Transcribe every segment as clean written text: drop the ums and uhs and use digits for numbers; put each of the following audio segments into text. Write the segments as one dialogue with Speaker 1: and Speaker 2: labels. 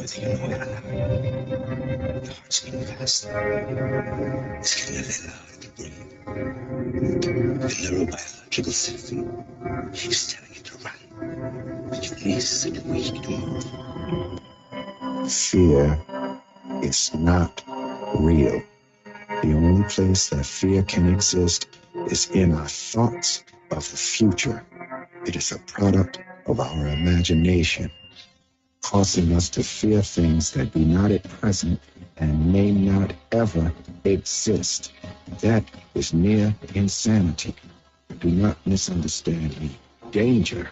Speaker 1: whether you know it or not. The heart's beating faster. It's getting a little harder to breathe. The neurobiological system is telling you to run, but your knees are too weak to move.
Speaker 2: Fear is not real. The only place that fear can exist is in our thoughts of the future. It is a product of our imagination, causing us to fear things that do not at present and may not ever exist. That is near insanity. Do not misunderstand me. Danger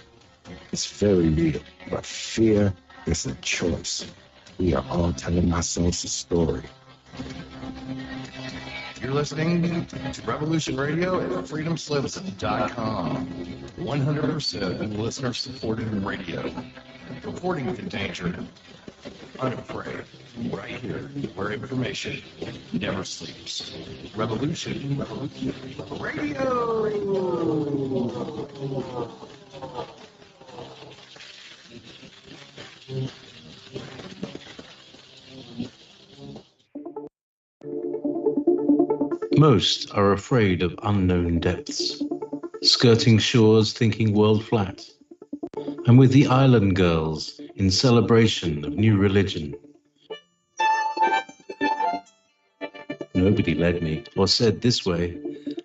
Speaker 2: is very real, but fear is a choice. We are all telling ourselves a story.
Speaker 3: You're listening to Revolution Radio at freedomslips.com. 100% listener-supported radio. Reporting to danger. Unafraid. Right here, where information never sleeps. Revolution Radio!
Speaker 4: Most are afraid of unknown depths, skirting shores thinking world flat. I'm with the island girls in celebration of new religion. Nobody led me or said this way.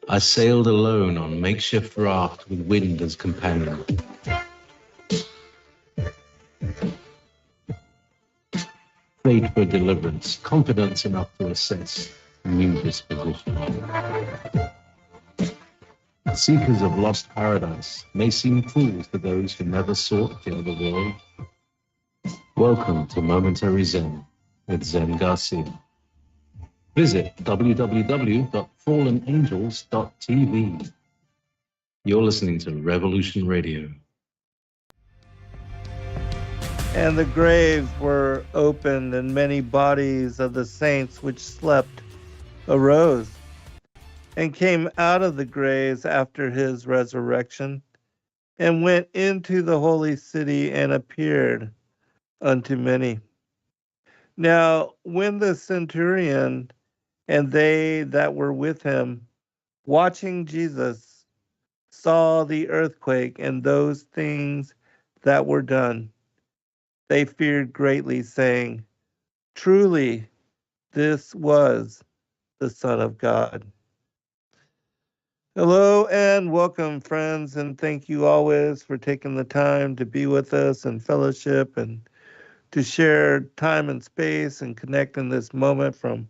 Speaker 4: I sailed alone on makeshift raft with wind as companion. Prayed for deliverance, confidence enough to assess new disposition. Seekers of lost paradise may seem fools to those who never sought the other world. Welcome to Momentary Zen with Zen Garcia. Visit www.fallenangels.tv. You're listening to Revolution Radio.
Speaker 5: And the graves were opened, and many bodies of the saints which slept arose, and came out of the graves after his resurrection, and went into the holy city, and appeared unto many. Now, when the centurion and they that were with him, watching Jesus, saw the earthquake and those things that were done, they feared greatly, saying, Truly, this was the Son of God. Hello and welcome, friends, and thank you always for taking the time to be with us and fellowship and to share time and space and connect in this moment from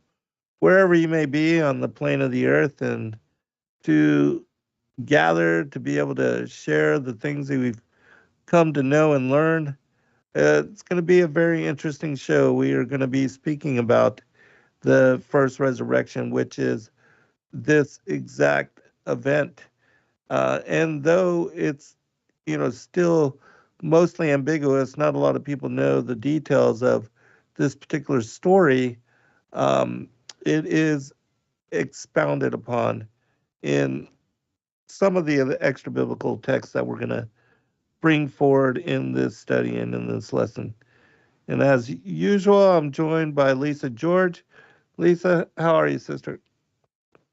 Speaker 5: wherever you may be on the plane of the earth, and to gather to be able to share the things that we've come to know and learn. It's going to be a very interesting show. We are going to be speaking about the first resurrection, which is this exact event. And though it's, still mostly ambiguous, not a lot of people know the details of this particular story. It is expounded upon in some of the extra biblical texts that we're going to bring forward in this study and in this lesson. And as usual, I'm joined by Lisa George. Lisa, how are you, sister?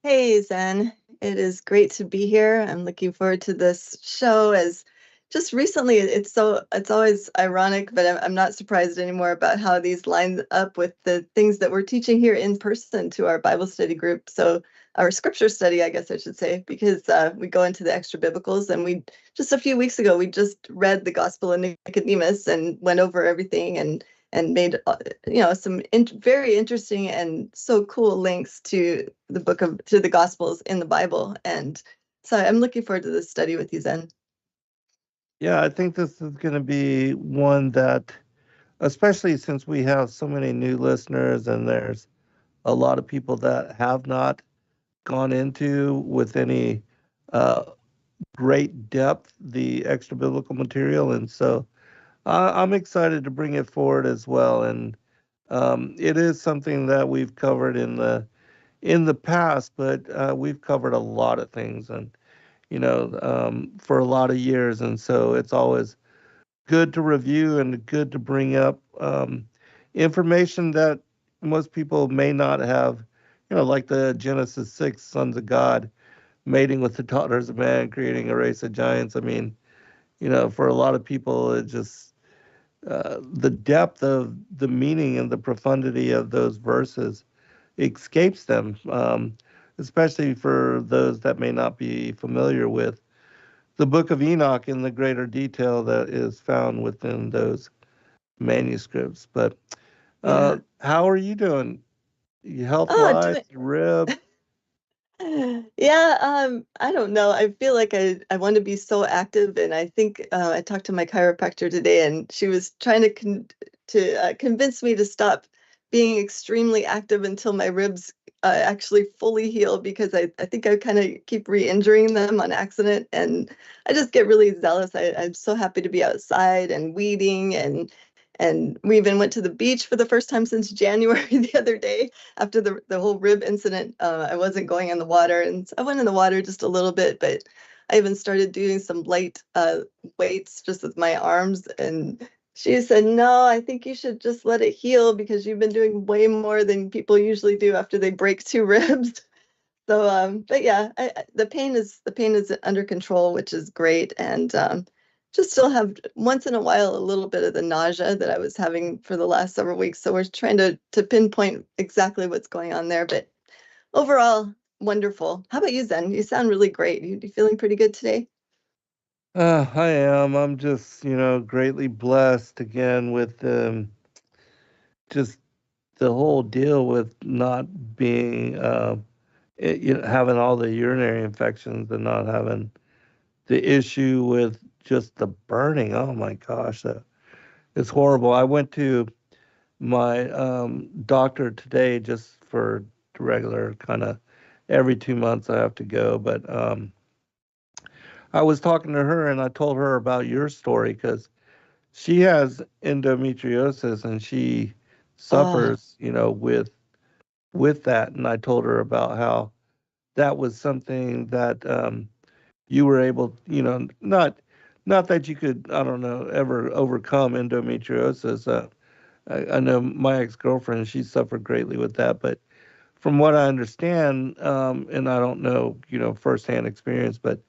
Speaker 6: Hey, Zen. It is great to be here. I'm looking forward to this show. As just recently, it's always ironic, but I'm not surprised anymore about how these line up with the things that we're teaching here in person to our Bible study group. So our scripture study, I guess I should say, because we go into the extra biblicals, and just a few weeks ago, we just read the Gospel of Nicodemus and went over everything and made some very interesting and so cool links to the Gospels in the Bible. And so I'm looking forward to this study with you, Zen.
Speaker 5: Yeah, I think this is going to be one that, especially since we have so many new listeners and there's a lot of people that have not gone into with any great depth the extra biblical material, and so I'm excited to bring it forward as well. And it is something that we've covered in the past, but we've covered a lot of things, and for a lot of years, and so it's always good to review and good to bring up information that most people may not have, like the Genesis 6 sons of God mating with the daughters of man, creating a race of giants. I mean, for a lot of people, it just, the depth of the meaning and the profundity of those verses escapes them, especially for those that may not be familiar with the book of Enoch in the greater detail that is found within those manuscripts. But how are you doing? Health
Speaker 6: Oh,
Speaker 5: wise,
Speaker 6: doing
Speaker 5: your rib?
Speaker 6: yeah, I don't know. I feel like I want to be so active, and I think I talked to my chiropractor today, and she was trying to convince me to stop being extremely active until my ribs actually fully heal, because I think I kind of keep re-injuring them on accident, and I just get really zealous. I'm so happy to be outside and weeding, and we even went to the beach for the first time since January the other day after the whole rib incident. I wasn't going in the water, and I went in the water just a little bit, but I even started doing some light weights just with my arms. And she said, "No, I think you should just let it heal, because you've been doing way more than people usually do after they break 2 ribs." So, but yeah, the pain is under control, which is great, and just still have once in a while a little bit of the nausea that I was having for the last several weeks. So we're trying to pinpoint exactly what's going on there, but overall, wonderful. How about you, Zen? You sound really great. You feeling pretty good today?
Speaker 5: I am. I'm just, greatly blessed again with just the whole deal with not being, having all the urinary infections and not having the issue with just the burning. Oh my gosh, it's horrible. I went to my doctor today just for regular kind of every 2 months I have to go. But I was talking to her and I told her about your story because she has endometriosis and she
Speaker 6: Oh,
Speaker 5: suffers, with that. And I told her about how that was something that you were able, not that you could, I don't know, ever overcome endometriosis. I know my ex-girlfriend, she suffered greatly with that, but from what I understand, and I don't know, firsthand experience, but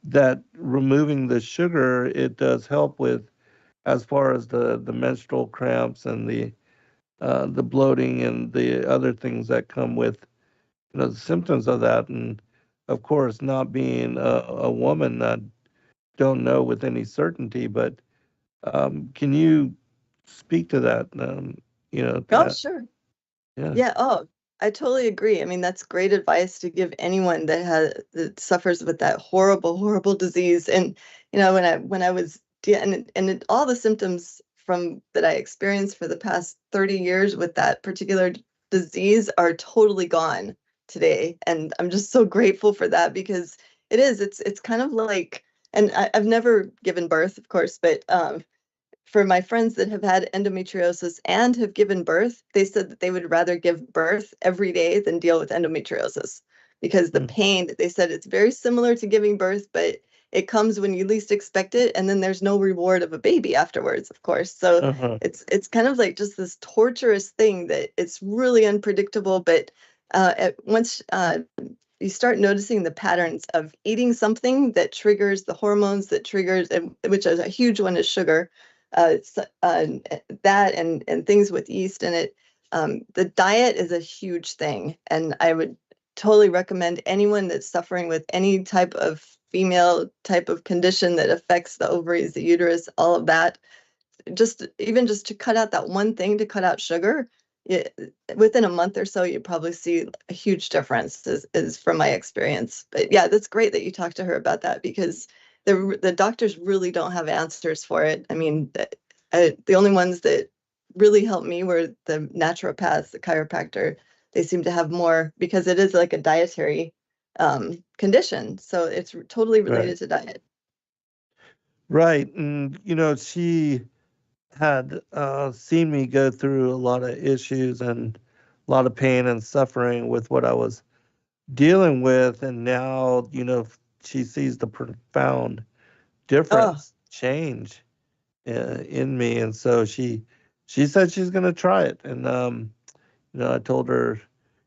Speaker 5: that removing the sugar, it does help with as far as the menstrual cramps and the bloating and the other things that come with, the symptoms of that. And of course, not being a woman, I don't know with any certainty, but can you speak to that?
Speaker 6: oh,
Speaker 5: That,
Speaker 6: sure.
Speaker 5: yeah.
Speaker 6: Yeah, oh, I totally agree. I mean, that's great advice to give anyone that suffers with that horrible, horrible disease. And when I was all the symptoms from that I experienced for the past 30 years with that particular disease are totally gone today. And I'm just so grateful for that, because it's kind of like, and I've never given birth, of course, but for my friends that have had endometriosis and have given birth, they said that they would rather give birth every day than deal with endometriosis, because the
Speaker 5: Mm.
Speaker 6: pain, they said it's very similar to giving birth, but it comes when you least expect it, and then there's no reward of a baby afterwards, of course. So
Speaker 5: Uh-huh.
Speaker 6: it's kind of like just this torturous thing that it's really unpredictable. But once you start noticing the patterns of eating something that triggers the hormones that triggers, which is a huge one, is sugar, that and things with yeast in it. The diet is a huge thing, and I would totally recommend anyone that's suffering with any type of female type of condition that affects the ovaries, the uterus, all of that, just to cut out that one thing, to cut out sugar. it, Within a month or so, you probably see a huge difference, is from my experience. But yeah, that's great that you talked to her about that, because the doctors really don't have answers for it. I mean, the only ones that really helped me were the naturopaths, the chiropractor. They seem to have more, because it is like a dietary condition, so it's totally
Speaker 5: Right.
Speaker 6: related to diet.
Speaker 5: Right. And, she had seen me go through a lot of issues and a lot of pain and suffering with what I was dealing with. And now, she sees the profound
Speaker 6: Oh,
Speaker 5: difference, change in me. And so she she said she's going to try it. And, I told her,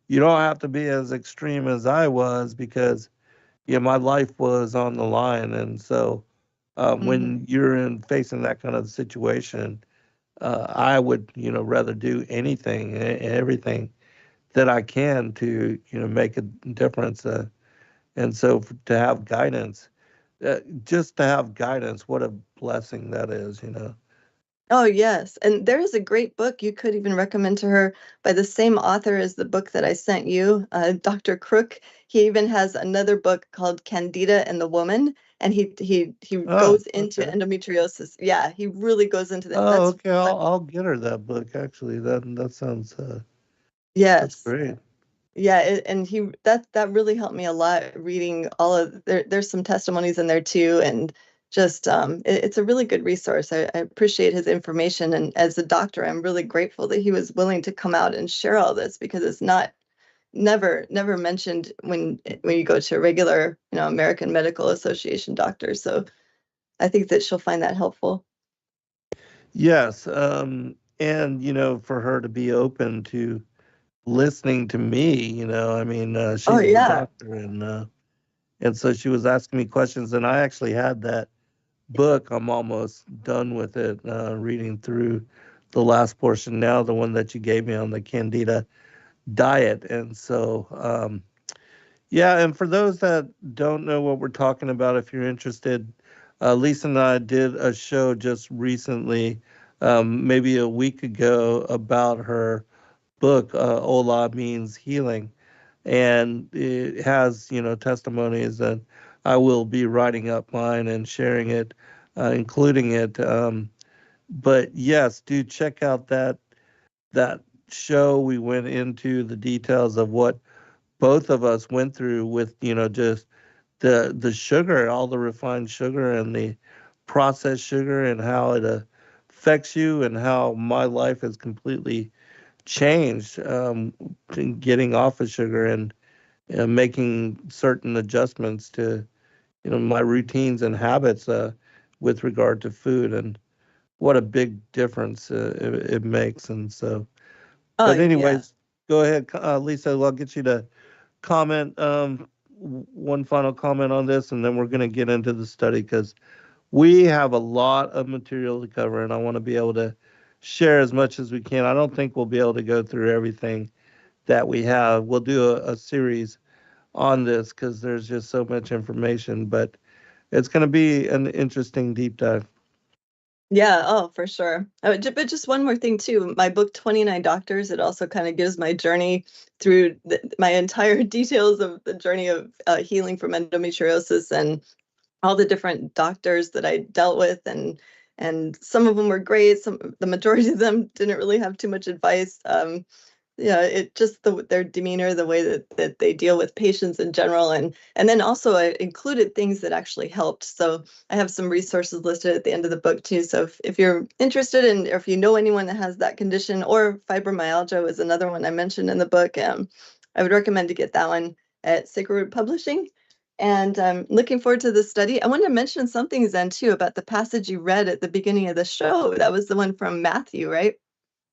Speaker 5: you don't have to be as extreme as I was because, my life was on the line. And so when you're facing that kind of situation, I would, rather do anything and everything that I can to, make a difference. And so to have guidance, just to have guidance, what a blessing that is.
Speaker 6: Oh, yes. And there is a great book you could even recommend to her by the same author as the book that I sent you, Dr. Crook. He even has another book called Candida and the Woman, and he goes into endometriosis. Yeah, he really goes into that.
Speaker 5: Oh, okay. I'll get her that book. Actually, that sounds
Speaker 6: yes,
Speaker 5: that's great.
Speaker 6: Yeah, and that really helped me a lot reading all of there's some testimonies in there too, and just it's a really good resource. I appreciate his information, and as a doctor, I'm really grateful that he was willing to come out and share all this because it's never mentioned when you go to a regular American Medical Association doctor. So I think that she'll find that helpful.
Speaker 5: Yes, and for her to be open to listening to me, I mean, she's a doctor, and so she was asking me questions, and I actually had that book. I'm almost done with it, reading through the last portion now, the one that you gave me on the Candida diet. And so, yeah, and for those that don't know what we're talking about, if you're interested, Lisa and I did a show just recently, maybe a week ago, about her book, Ola Means Healing. And it has, testimonies, and I will be writing up mine and sharing it, including it. But yes, do check out that show. We went into the details of what both of us went through with, just the sugar, all the refined sugar and the processed sugar, and how it affects you, and how my life has completely changed, getting off of sugar and making certain adjustments to my routines and habits with regard to food, and what a big difference it makes. And so, but anyways, go ahead, Lisa. I'll get you to comment, one final comment on this, and then we're going to get into the study because we have a lot of material to cover, and I want to be able to share as much as we can. I don't think we'll be able to go through everything that we have. We'll do a series on this because there's just so much information, but it's going to be an interesting deep dive.
Speaker 6: Yeah, oh, for sure. But just one more thing too. My book, 29 Doctors, it also kind of gives my journey through my entire details of the journey of healing from endometriosis and all the different doctors that I dealt with, and some of them were great. The majority of them didn't really have too much advice. It just their demeanor, the way that they deal with patients in general, and then also I included things that actually helped. So I have some resources listed at the end of the book too. So if you're interested in, or if you know anyone that has that condition, or fibromyalgia is another one I mentioned in the book, I would recommend to get that one at Sacred Root Publishing. And I'm looking forward to the study. I wanted to mention something, Zen, too, about the passage you read at the beginning of the show. That was the one from Matthew, right?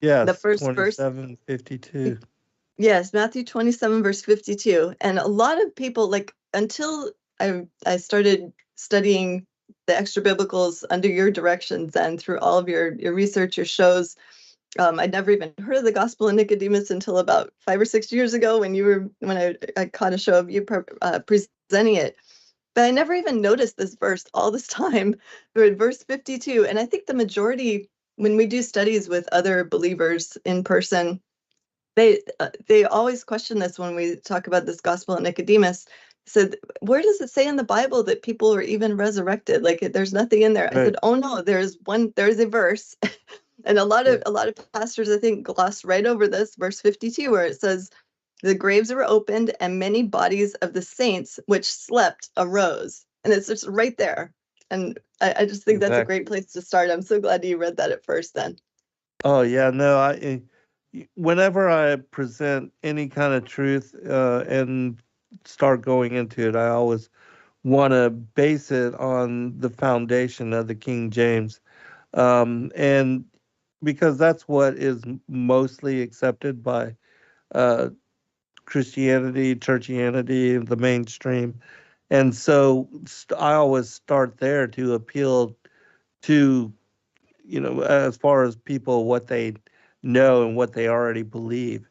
Speaker 5: Yes,
Speaker 6: the first
Speaker 5: 27:52.
Speaker 6: Yes, Matthew 27, verse 52. And a lot of people, until I started studying the extra biblicals under your directions and through all of your research, your shows, I'd never even heard of the Gospel of Nicodemus until about 5 or 6 years ago when I caught a show of you presenting it. But I never even noticed this verse all this time, verse 52. And I think the majority, when we do studies with other believers in person, they always question this when we talk about this Gospel of Nicodemus. Said, where does it say in the Bible that people are even resurrected? Like, there's nothing in there. Right. I said, oh no, there's a verse, and a lot of pastors, I think, gloss right over this verse 52, where it says, the graves were opened and many bodies of the saints which slept arose. And it's just right there. And I just think that's a great place to start. I'm so glad you read that at first then.
Speaker 5: Oh yeah, no, whenever I present any kind of truth and start going into it, I always want to base it on the foundation of the King James. And because that's what is mostly accepted by uh, Christianity, churchianity, the mainstream. And so I always start there to appeal to, as far as people, what they know and what they already believe.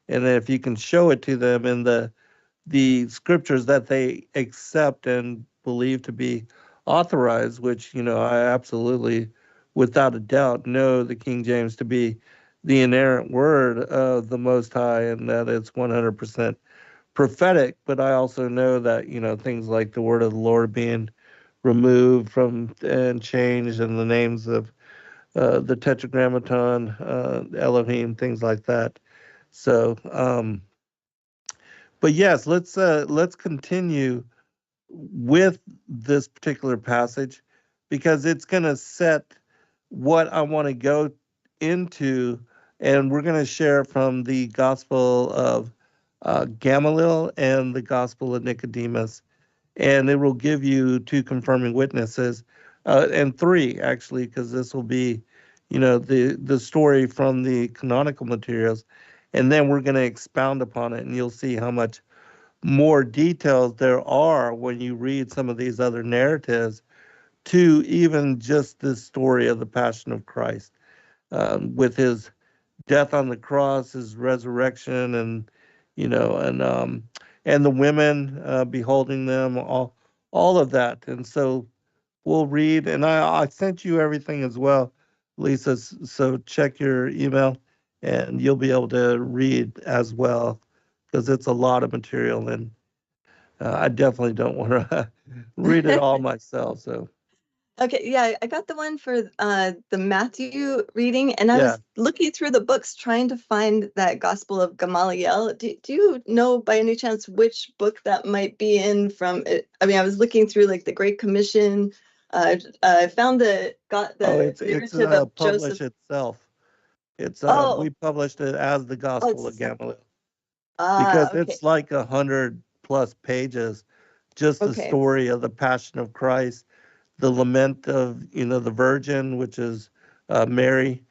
Speaker 5: And then if you can show it to them in the scriptures that they accept and believe to be authorized, which, I absolutely, without a doubt, know the King James to be the inerrant word of the Most High and that it's 100% prophetic. But I also know that, things like the word of the Lord being removed from and changed and the names of the tetragrammaton, Elohim, things like that. So, but yes, let's continue with this particular passage because it's going to set what I want to go into, and we're going to share from the Gospel of Gamaliel and the Gospel of Nicodemus, and it will give you two confirming witnesses, and three actually, because this will be, the story from the canonical materials, and then we're going to expound upon it, and you'll see how much more details there are when you read some of these other narratives to even just this story of the Passion of Christ, with his death on the cross, his resurrection, and and the women beholding them, all of that. And so we'll read, and I sent you everything as well, Lisa. So check your email, and you'll be able to read as well because it's a lot of material and. I definitely don't want to read it all myself. So
Speaker 6: Okay, yeah, I got the one for the Matthew reading, and I
Speaker 5: yeah.
Speaker 6: was looking through the books trying to find that Gospel of Gamaliel. Do you know by any chance which book that might be in from it? I mean, I was looking through like the Great Commission. I found got the
Speaker 5: It's
Speaker 6: narrative of
Speaker 5: published
Speaker 6: Joseph.
Speaker 5: itself. It's we
Speaker 6: Oh,
Speaker 5: published it as the
Speaker 6: oh,
Speaker 5: Gospel of
Speaker 6: it's
Speaker 5: Gamaliel because
Speaker 6: okay,
Speaker 5: it's like 100+ pages, just the
Speaker 6: okay,
Speaker 5: story of the Passion of Christ, the lament of the Virgin, which is Mary,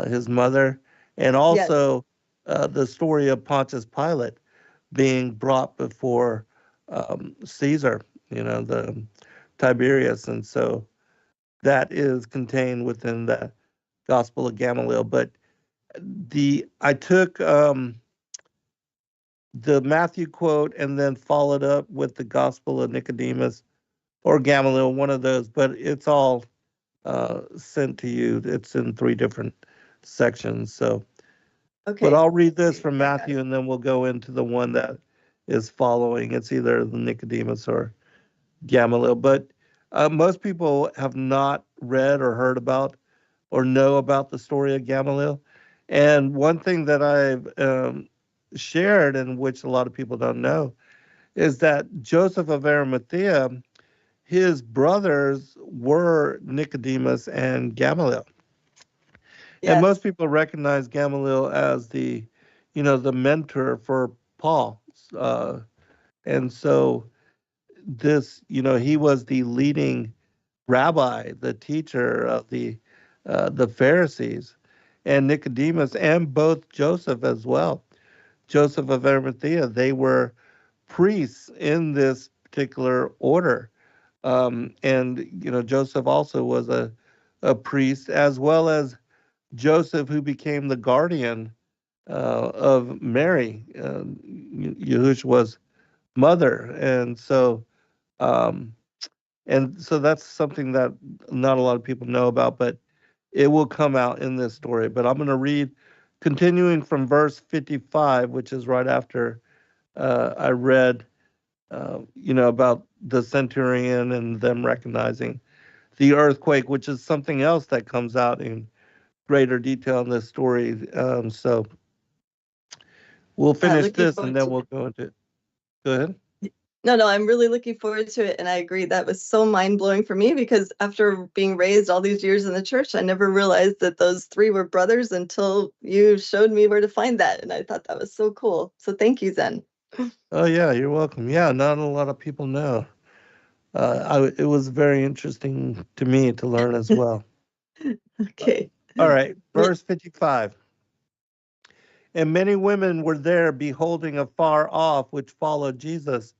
Speaker 5: his mother, and
Speaker 6: yes,
Speaker 5: also the story of Pontius Pilate being brought before Caesar, the Tiberius, and so that is contained within the Gospel of Gamaliel. But I took the Matthew quote and then followed up with the Gospel of Nicodemus or Gamaliel, one of those. But it's all sent to you. It's in 3 different sections. So, but
Speaker 6: okay.
Speaker 5: I'll read
Speaker 6: Let's
Speaker 5: this
Speaker 6: see,
Speaker 5: from
Speaker 6: I got it.
Speaker 5: Matthew, and then we'll go into the one that is following. It's either the Nicodemus or Gamaliel. But most people have not read or heard about or know about the story of Gamaliel. And one thing that I've shared, and which a lot of people don't know, is that Joseph of Arimathea, his brothers were Nicodemus and Gamaliel. And
Speaker 6: Yes,
Speaker 5: most people recognize Gamaliel as the mentor for Paul. Uh, and so he was the leading rabbi, the teacher of the Pharisees, and Nicodemus, and both Joseph as well. Joseph of Arimathea, they were priests in this particular order. And Joseph also was a priest, as well as Joseph, who became the guardian of Mary, Yahushua's mother. Um, and so that's something that not a lot of people know about, but it will come out in this story. But I'm going to read, continuing from verse 55, which is right after I read, about the centurion and them recognizing the earthquake, which is something else that comes out in greater detail in this story. So we'll finish
Speaker 6: looking
Speaker 5: this and
Speaker 6: forward
Speaker 5: then
Speaker 6: to
Speaker 5: we'll
Speaker 6: it.
Speaker 5: go into it. Go ahead.
Speaker 6: No, I'm really looking forward to it. And I agree. That was so mind blowing for me because after being raised all these years in the church, I never realized that those 3 were brothers until you showed me where to find that. And I thought that was so cool. So thank you, Zen.
Speaker 5: Oh, yeah, you're welcome. Yeah, not a lot of people know. It was very interesting to me to learn as well.
Speaker 6: Okay.
Speaker 5: All right, verse 55. And many women were there beholding afar off, which followed Jesus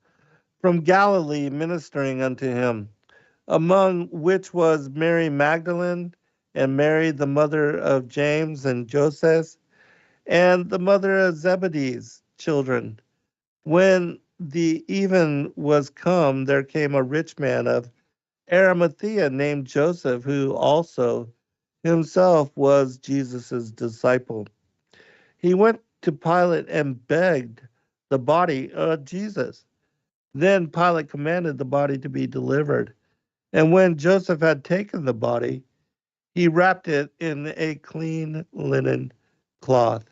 Speaker 5: from Galilee, ministering unto him, among which was Mary Magdalene, and Mary the mother of James and Joseph, and the mother of Zebedee's children. When the even was come, there came a rich man of Arimathea named Joseph, who also himself was Jesus' disciple. He went to Pilate and begged the body of Jesus. Then Pilate commanded the body to be delivered. And when Joseph had taken the body, he wrapped it in a clean linen cloth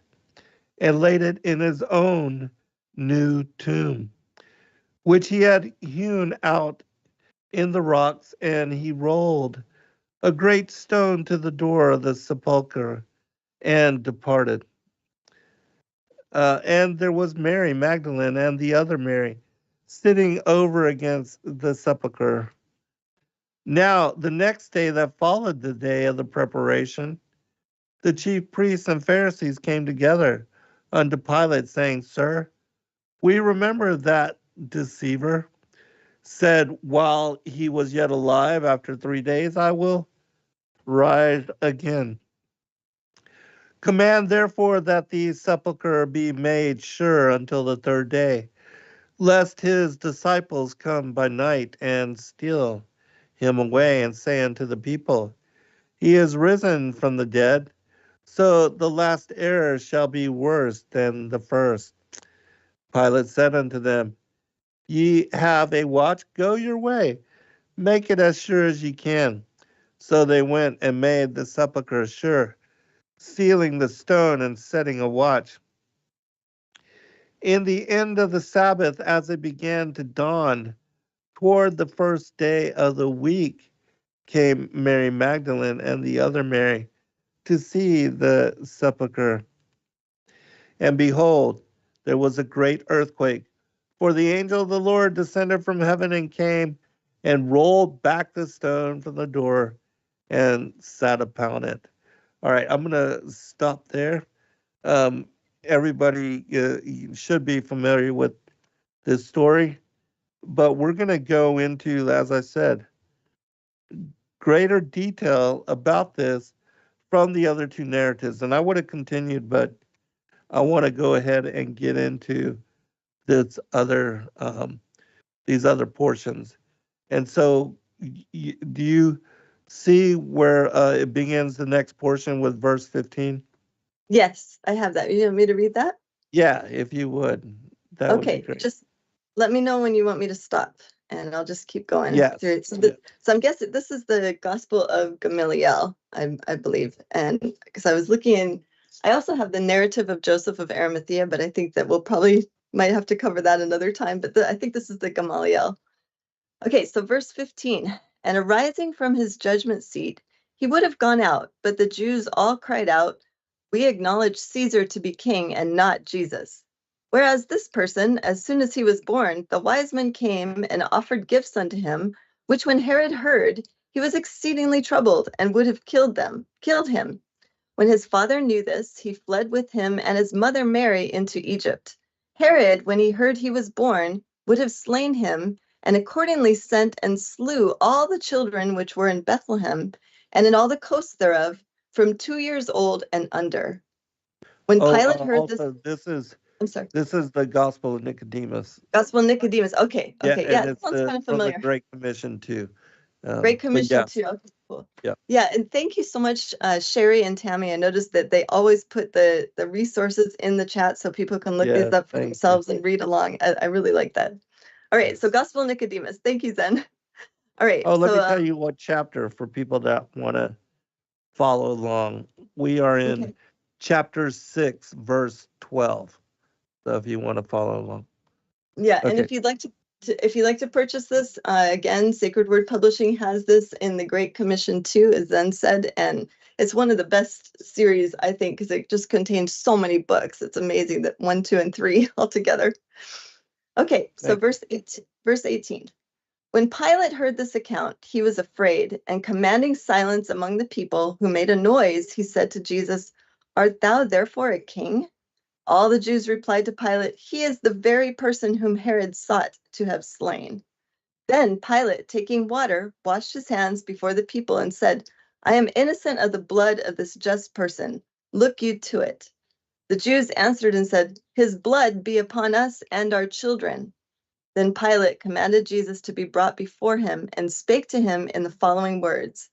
Speaker 5: and laid it in his own new tomb, which he had hewn out in the rocks, and he rolled a great stone to the door of the sepulchre and departed. And there was Mary Magdalene and the other Mary sitting over against the sepulchre. Now, the next day that followed the day of the preparation, the chief priests and Pharisees came together unto Pilate, saying, Sir, we remember that deceiver said while he was yet alive, after 3 days I will rise again. Command therefore that the sepulchre be made sure until the 3rd day, lest his disciples come by night and steal him away, and say unto the people, He is risen from the dead. So the last error shall be worse than the first. Pilate said unto them, Ye have a watch, go your way, make it as sure as ye can. So they went and made the sepulchre sure, sealing the stone and setting a watch. In the end of the Sabbath, as it began to dawn, toward the 1st day of the week, came Mary Magdalene and the other Mary to see the sepulchre. And behold, there was a great earthquake, for the angel of the Lord descended from heaven and came and rolled back the stone from the door and sat upon it. All right, I'm going to stop there. Everybody should be familiar with this story, but we're going to go into, as I said, greater detail about this from the other two narratives. And I would have continued, but I want to go ahead and get into this other these other portions. And so, do you see where it begins? The next portion with verse 15.
Speaker 6: Yes, I have that. You want me to read that?
Speaker 5: Yeah, if you would, that would be
Speaker 6: Okay,
Speaker 5: great.
Speaker 6: just let me know when you want me to stop, and I'll just keep going
Speaker 5: Yes.
Speaker 6: through it. So, so I'm guessing this is the Gospel of Gamaliel, I believe, and because I was looking in, I also have the narrative of Joseph of Arimathea, but I think that we'll probably might have to cover that another time. But I think this is the Gamaliel. Okay, so verse 15, and arising from his judgment seat, he would have gone out, but the Jews all cried out, We acknowledge Caesar to be king and not Jesus. Whereas this person, as soon as he was born, the wise men came and offered gifts unto him, which when Herod heard, he was exceedingly troubled and would have killed him. When his father knew this, he fled with him and his mother Mary into Egypt. Herod, when he heard he was born, would have slain him, and accordingly sent and slew all the children which were in Bethlehem and in all the coasts thereof, from 2 years old and under. When Pilate heard this, I'm sorry.
Speaker 5: This is the Gospel of Nicodemus.
Speaker 6: Gospel of Nicodemus. Okay. Yeah, that sounds kind of familiar.
Speaker 5: From the Great Commission too.
Speaker 6: Great Commission too. Okay, cool. Yeah, and thank you so much, Sherry and Tammy. I noticed that they always put the resources in the chat so people can look these up for themselves and read along. I really like that. All right, so Gospel of Nicodemus. Thank you, Zen. All right.
Speaker 5: Oh, let me tell you what chapter for people that want to follow along. We are in chapter 6, verse 12. So if you want to follow along.
Speaker 6: Yeah, and if you'd like to purchase this, again, Sacred Word Publishing has this in the Great Commission too, as Zen said, and it's one of the best series, I think, because it just contains so many books. It's amazing that 1, 2, and 3 all together. Okay, so verse 18. When Pilate heard this account, he was afraid, and commanding silence among the people who made a noise, he said to Jesus, "Art thou therefore a king?" All the Jews replied to Pilate, "He is the very person whom Herod sought to have slain." Then Pilate, taking water, washed his hands before the people and said, "I am innocent of the blood of this just person. Look you to it." The Jews answered and said, "His blood be upon us and our children." Then Pilate commanded Jesus to be brought before him and spake to him in the following words: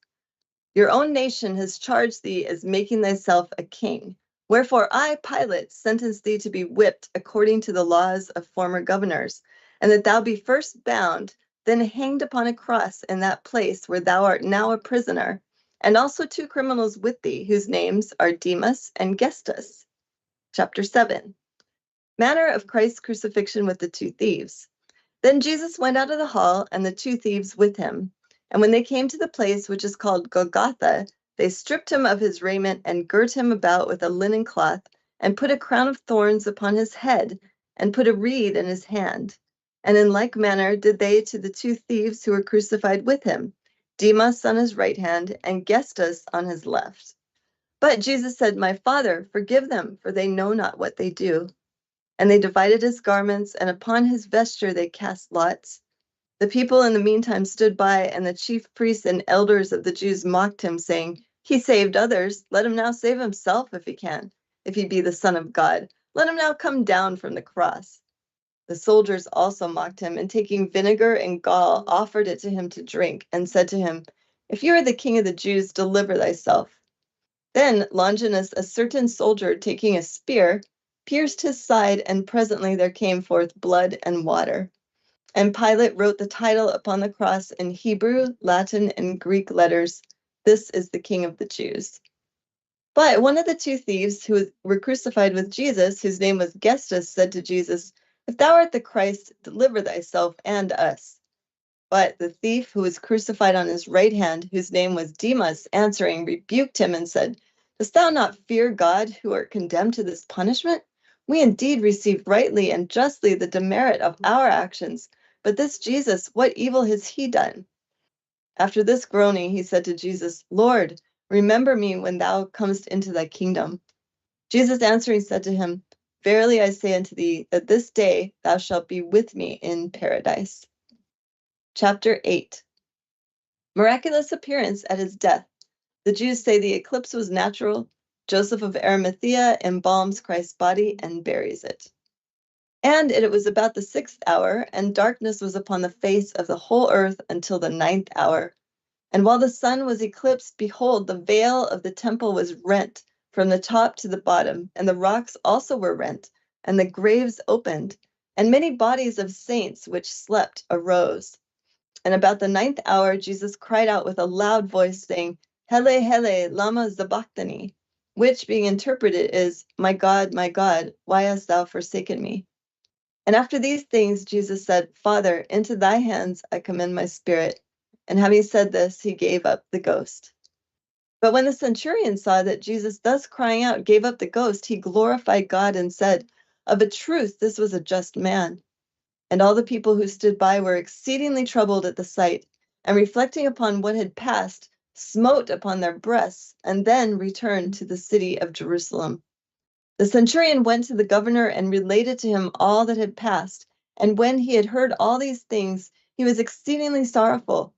Speaker 6: "Your own nation has charged thee as making thyself a king. Wherefore I, Pilate, sentence thee to be whipped according to the laws of former governors, and that thou be first bound, then hanged upon a cross in that place where thou art now a prisoner, and also 2 criminals with thee, whose names are Demas and Gestas." Chapter 7. Manner of Christ's crucifixion with the 2 thieves. Then Jesus went out of the hall, and the 2 thieves with him. And when they came to the place which is called Golgotha, they stripped him of his raiment and girt him about with a linen cloth, and put a crown of thorns upon his head, and put a reed in his hand. And in like manner did they to the 2 thieves who were crucified with him, Demas on his right hand, and Gestas on his left. But Jesus said, "My Father, forgive them, for they know not what they do." And they divided his garments, and upon his vesture they cast lots. The people in the meantime stood by, and the chief priests and elders of the Jews mocked him, saying, "He saved others. Let him now save himself if he can. If he be the Son of God, let him now come down from the cross." The soldiers also mocked him, and taking vinegar and gall, offered it to him to drink, and said to him, "If you are the king of the Jews, deliver thyself." Then Longinus, a certain soldier, taking a spear, pierced his side, and presently there came forth blood and water. And Pilate wrote the title upon the cross in Hebrew, Latin, and Greek letters, "This is the King of the Jews." But one of the 2 thieves who were crucified with Jesus, whose name was Gestas, said to Jesus, "If thou art the Christ, deliver thyself and us." But the thief who was crucified on his right hand, whose name was Demas, answering, rebuked him and said, "Dost thou not fear God, who art condemned to this punishment? We indeed receive rightly and justly the demerit of our actions, but this Jesus, what evil has he done?" After this groaning, he said to Jesus, "Lord, remember me when thou comest into thy kingdom." Jesus answering said to him, "Verily I say unto thee, that this day thou shalt be with me in paradise." Chapter 8. Miraculous appearance at his death. The Jews say the eclipse was natural. Joseph of Arimathea embalms Christ's body and buries it. And it was about the 6th hour, and darkness was upon the face of the whole earth until the 9th hour. And while the sun was eclipsed, behold, the veil of the temple was rent from the top to the bottom, and the rocks also were rent, and the graves opened, and many bodies of saints which slept arose. And about the 9th hour, Jesus cried out with a loud voice, saying, "Hele, hele, lama sabachthani," which, being interpreted, is, my God, why hast thou forsaken me?" And after these things, Jesus said, "Father, into thy hands I commend my spirit." And having said this, he gave up the ghost. But when the centurion saw that Jesus, thus crying out, gave up the ghost, he glorified God and said, "Of a truth, this was a just man." And all the people who stood by were exceedingly troubled at the sight, and reflecting upon what had passed, smote upon their breasts, and then returned to the city of Jerusalem. The centurion went to the governor and related to him all that had passed. And when he had heard all these things, he was exceedingly sorrowful.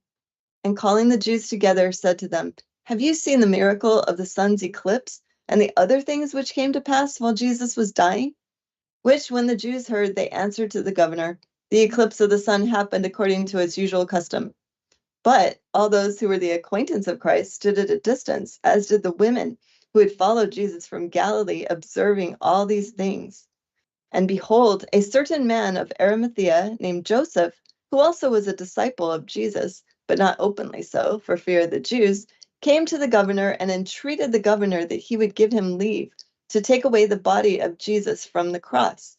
Speaker 6: And calling the Jews together, said to them, "Have you seen the miracle of the sun's eclipse, and the other things which came to pass while Jesus was dying?" Which, when the Jews heard, they answered to the governor, "The eclipse of the sun happened according to its usual custom." But all those who were the acquaintance of Christ stood at a distance, as did the women who had followed Jesus from Galilee, observing all these things. And behold, a certain man of Arimathea named Joseph, who also was a disciple of Jesus, but not openly so, for fear of the Jews, came to the governor and entreated the governor that he would give him leave to take away the body of Jesus from the cross.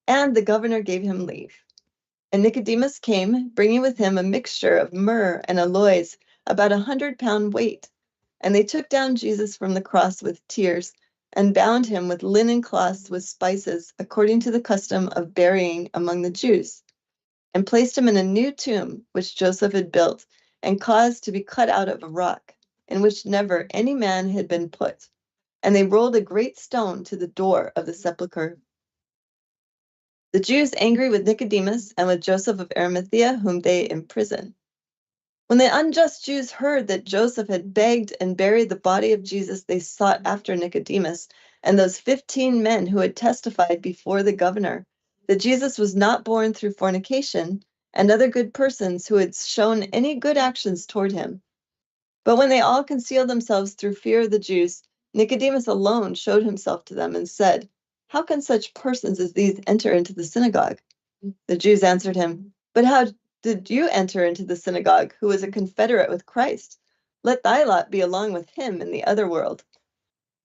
Speaker 6: And the governor gave him leave. And Nicodemus came, bringing with him a mixture of myrrh and aloes, about 100-pound weight. And they took down Jesus from the cross with tears, and bound him with linen cloths with spices, according to the custom of burying among the Jews. and placed him in a new tomb which Joseph had built and caused to be cut out of a rock, in which never any man had been put. And they rolled a great stone to the door of the sepulchre. The Jews angry with Nicodemus and with Joseph of Arimathea, whom they imprisoned. When the unjust Jews heard that Joseph had begged and buried the body of Jesus, they sought after Nicodemus and those 15 men who had testified before the governor that Jesus was not born through fornication, and other good persons who had shown any good actions toward him. But when they all concealed themselves through fear of the Jews, Nicodemus alone showed himself to them and said, "How can such persons as these enter into the synagogue?" The Jews answered him, "But how did you enter into the synagogue, who is a confederate with Christ? Let thy lot be along with him in the other world."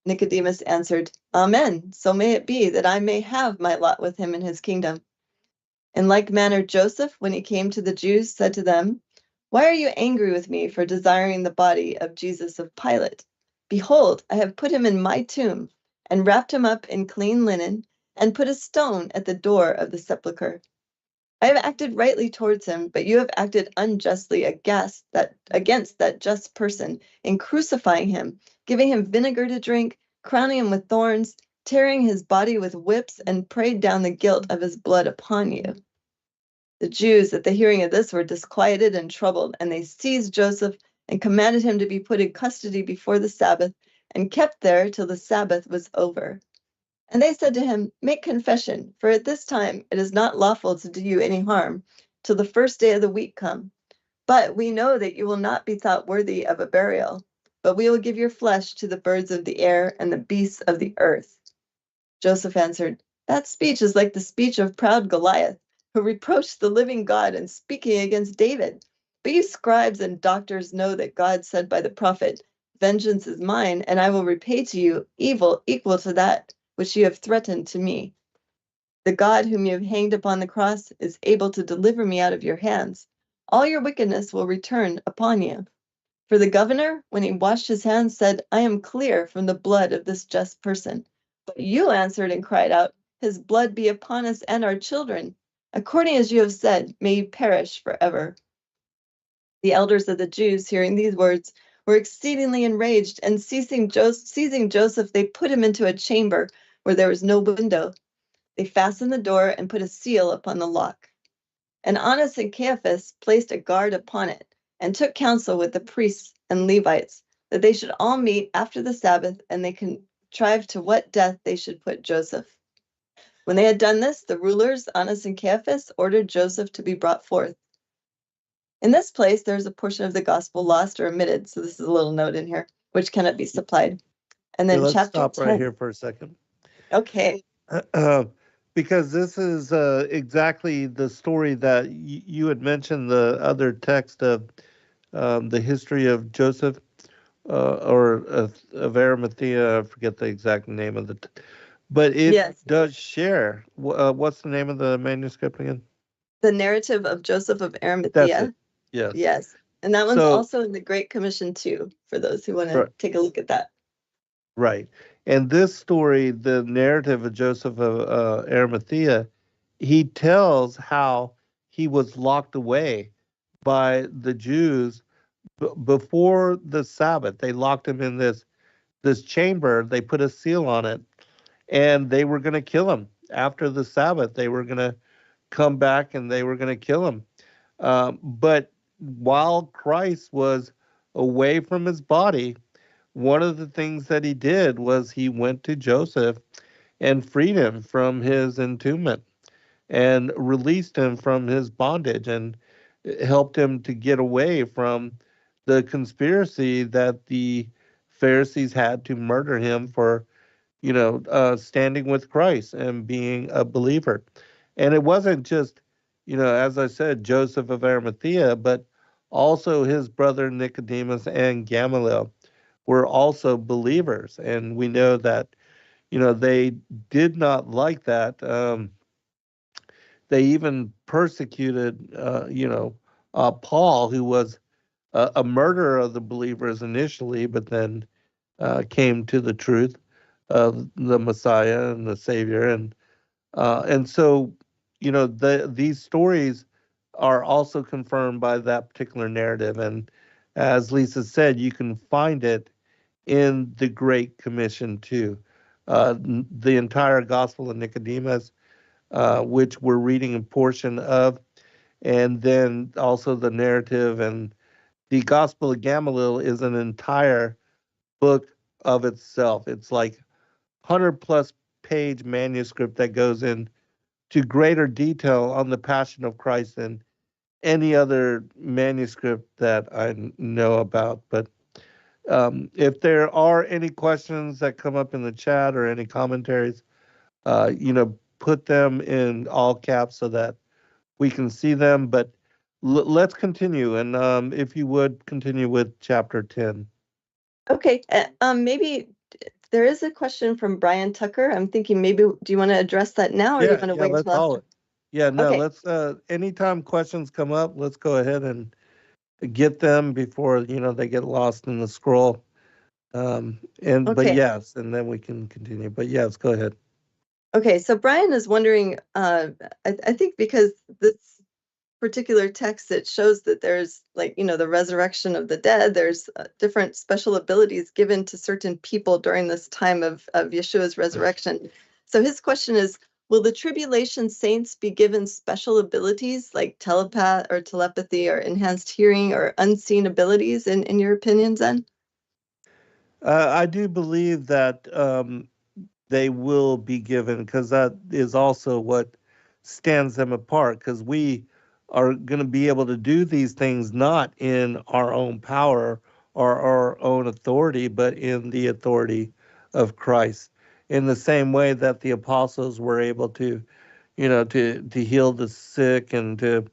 Speaker 6: Nicodemus answered, "Amen, so may it be, that I may have my lot with him in his kingdom." In like manner, Joseph, when he came to the Jews, said to them, "Why are you angry with me for desiring the body of Jesus of Pilate? Behold, I have put him in my tomb, and wrapped him up in clean linen, and put a stone at the door of the sepulchre. I have acted rightly towards him, but you have acted unjustly against that just person in crucifying him, giving him vinegar to drink, crowning him with thorns, tearing his body with whips, and prayed down the guilt of his blood upon you." The Jews, at the hearing of this, were disquieted and troubled, and they seized Joseph and commanded him to be put in custody before the Sabbath, and kept there till the Sabbath was over. And they said to him, "Make confession, for at this time it is not lawful to do you any harm, till the first day of the week come. But we know that you will not be thought worthy of a burial, but we will give your flesh to the birds of the air and the beasts of the earth." Joseph answered, "That speech is like the speech of proud Goliath, who reproached the living God in speaking against David. But you scribes and doctors know that God said by the prophet, 'Vengeance is mine, and I will repay to you evil equal to that which you have threatened to me.' The God whom you have hanged upon the cross is able to deliver me out of your hands. All your wickedness will return upon you." For the governor, when he washed his hands, said, "I am clear from the blood of this just person." But you answered and cried out, "His blood be upon us and our children. According as you have said, may you perish forever." The elders of the Jews, hearing these words, were exceedingly enraged, and seizing Joseph, they put him into a chamber where there was no window. They fastened the door and put a seal upon the lock. And Annas and Caiaphas placed a guard upon it, and took counsel with the priests and Levites, that they should all meet after the Sabbath, and they contrived to what death they should put Joseph. When they had done this, the rulers, Annas and Caiaphas, ordered Joseph to be brought forth. In this place, there's a portion of the gospel lost or omitted, so this is a little note in here, which cannot be supplied. And then
Speaker 5: Let's
Speaker 6: chapter
Speaker 5: stop
Speaker 6: 10.
Speaker 5: right here for a second.
Speaker 6: Okay.
Speaker 5: Because this is exactly the story that you had mentioned, the other text of the history of Joseph or of Arimathea. I forget the exact name of but it
Speaker 6: Yes.
Speaker 5: does share. What's the name of the manuscript again?
Speaker 6: The narrative of Joseph of
Speaker 5: That's
Speaker 6: Arimathea.
Speaker 5: it. Yes.
Speaker 6: Yes. And that one's
Speaker 5: So-
Speaker 6: also in the Great Commission too, for those who want to take a look at that.
Speaker 5: Right. And this story, the narrative of Joseph of Arimathea, he tells how he was locked away by the Jews before the Sabbath. They locked him in this chamber. They put a seal on it, and they were going to kill him after the Sabbath. They were going to come back and they were going to kill him. But while Christ was away from his body, one of the things that he did was he went to Joseph and freed him from his entombment and released him from his bondage and helped him to get away from the conspiracy that the Pharisees had to murder him for, standing with Christ and being a believer. And it wasn't just, as I said, Joseph of Arimathea, but also his brother Nicodemus and Gamaliel were also believers. And we know that, they did not like that. They even persecuted, Paul, who was a murderer of the believers initially, but then came to the truth of the Messiah and the Savior. And so, these stories are also confirmed by that particular narrative. And as Lisa said, you can find it in the Great Commission too. The entire Gospel of Nicodemus, which we're reading a portion of, and then also the narrative, and the Gospel of Gamaliel is an entire book of itself. It's like 100 plus page manuscript that goes in to greater detail on the Passion of Christ than any other manuscript that I know about. But if there are any questions that come up in the chat or any commentaries, put them in all caps so that we can see them. But let's continue. And if you would continue with chapter 10.
Speaker 6: Okay. Maybe there is a question from Brian Tucker. I'm thinking maybe, do you want to address that now, or do you want to wait
Speaker 5: let's
Speaker 6: until
Speaker 5: call
Speaker 6: after?
Speaker 5: it. Yeah, no,
Speaker 6: Okay.
Speaker 5: let's, anytime questions come up, let's go ahead and get them before, they get lost in the scroll. But
Speaker 6: Okay.
Speaker 5: yes, and then we can continue. But yes, go ahead.
Speaker 6: Okay, so Brian is wondering, I think because this particular text, it shows that there's the resurrection of the dead. There's different special abilities given to certain people during this time of Yeshua's resurrection. So his question is, will the tribulation saints be given special abilities like telepathy or enhanced hearing or unseen abilities in your opinion, Zen?
Speaker 5: I do believe that they will be given, because that is also what stands them apart, because we are going to be able to do these things not in our own power or our own authority, but in the authority of Christ. In the same way that the apostles were able to, to heal the sick and to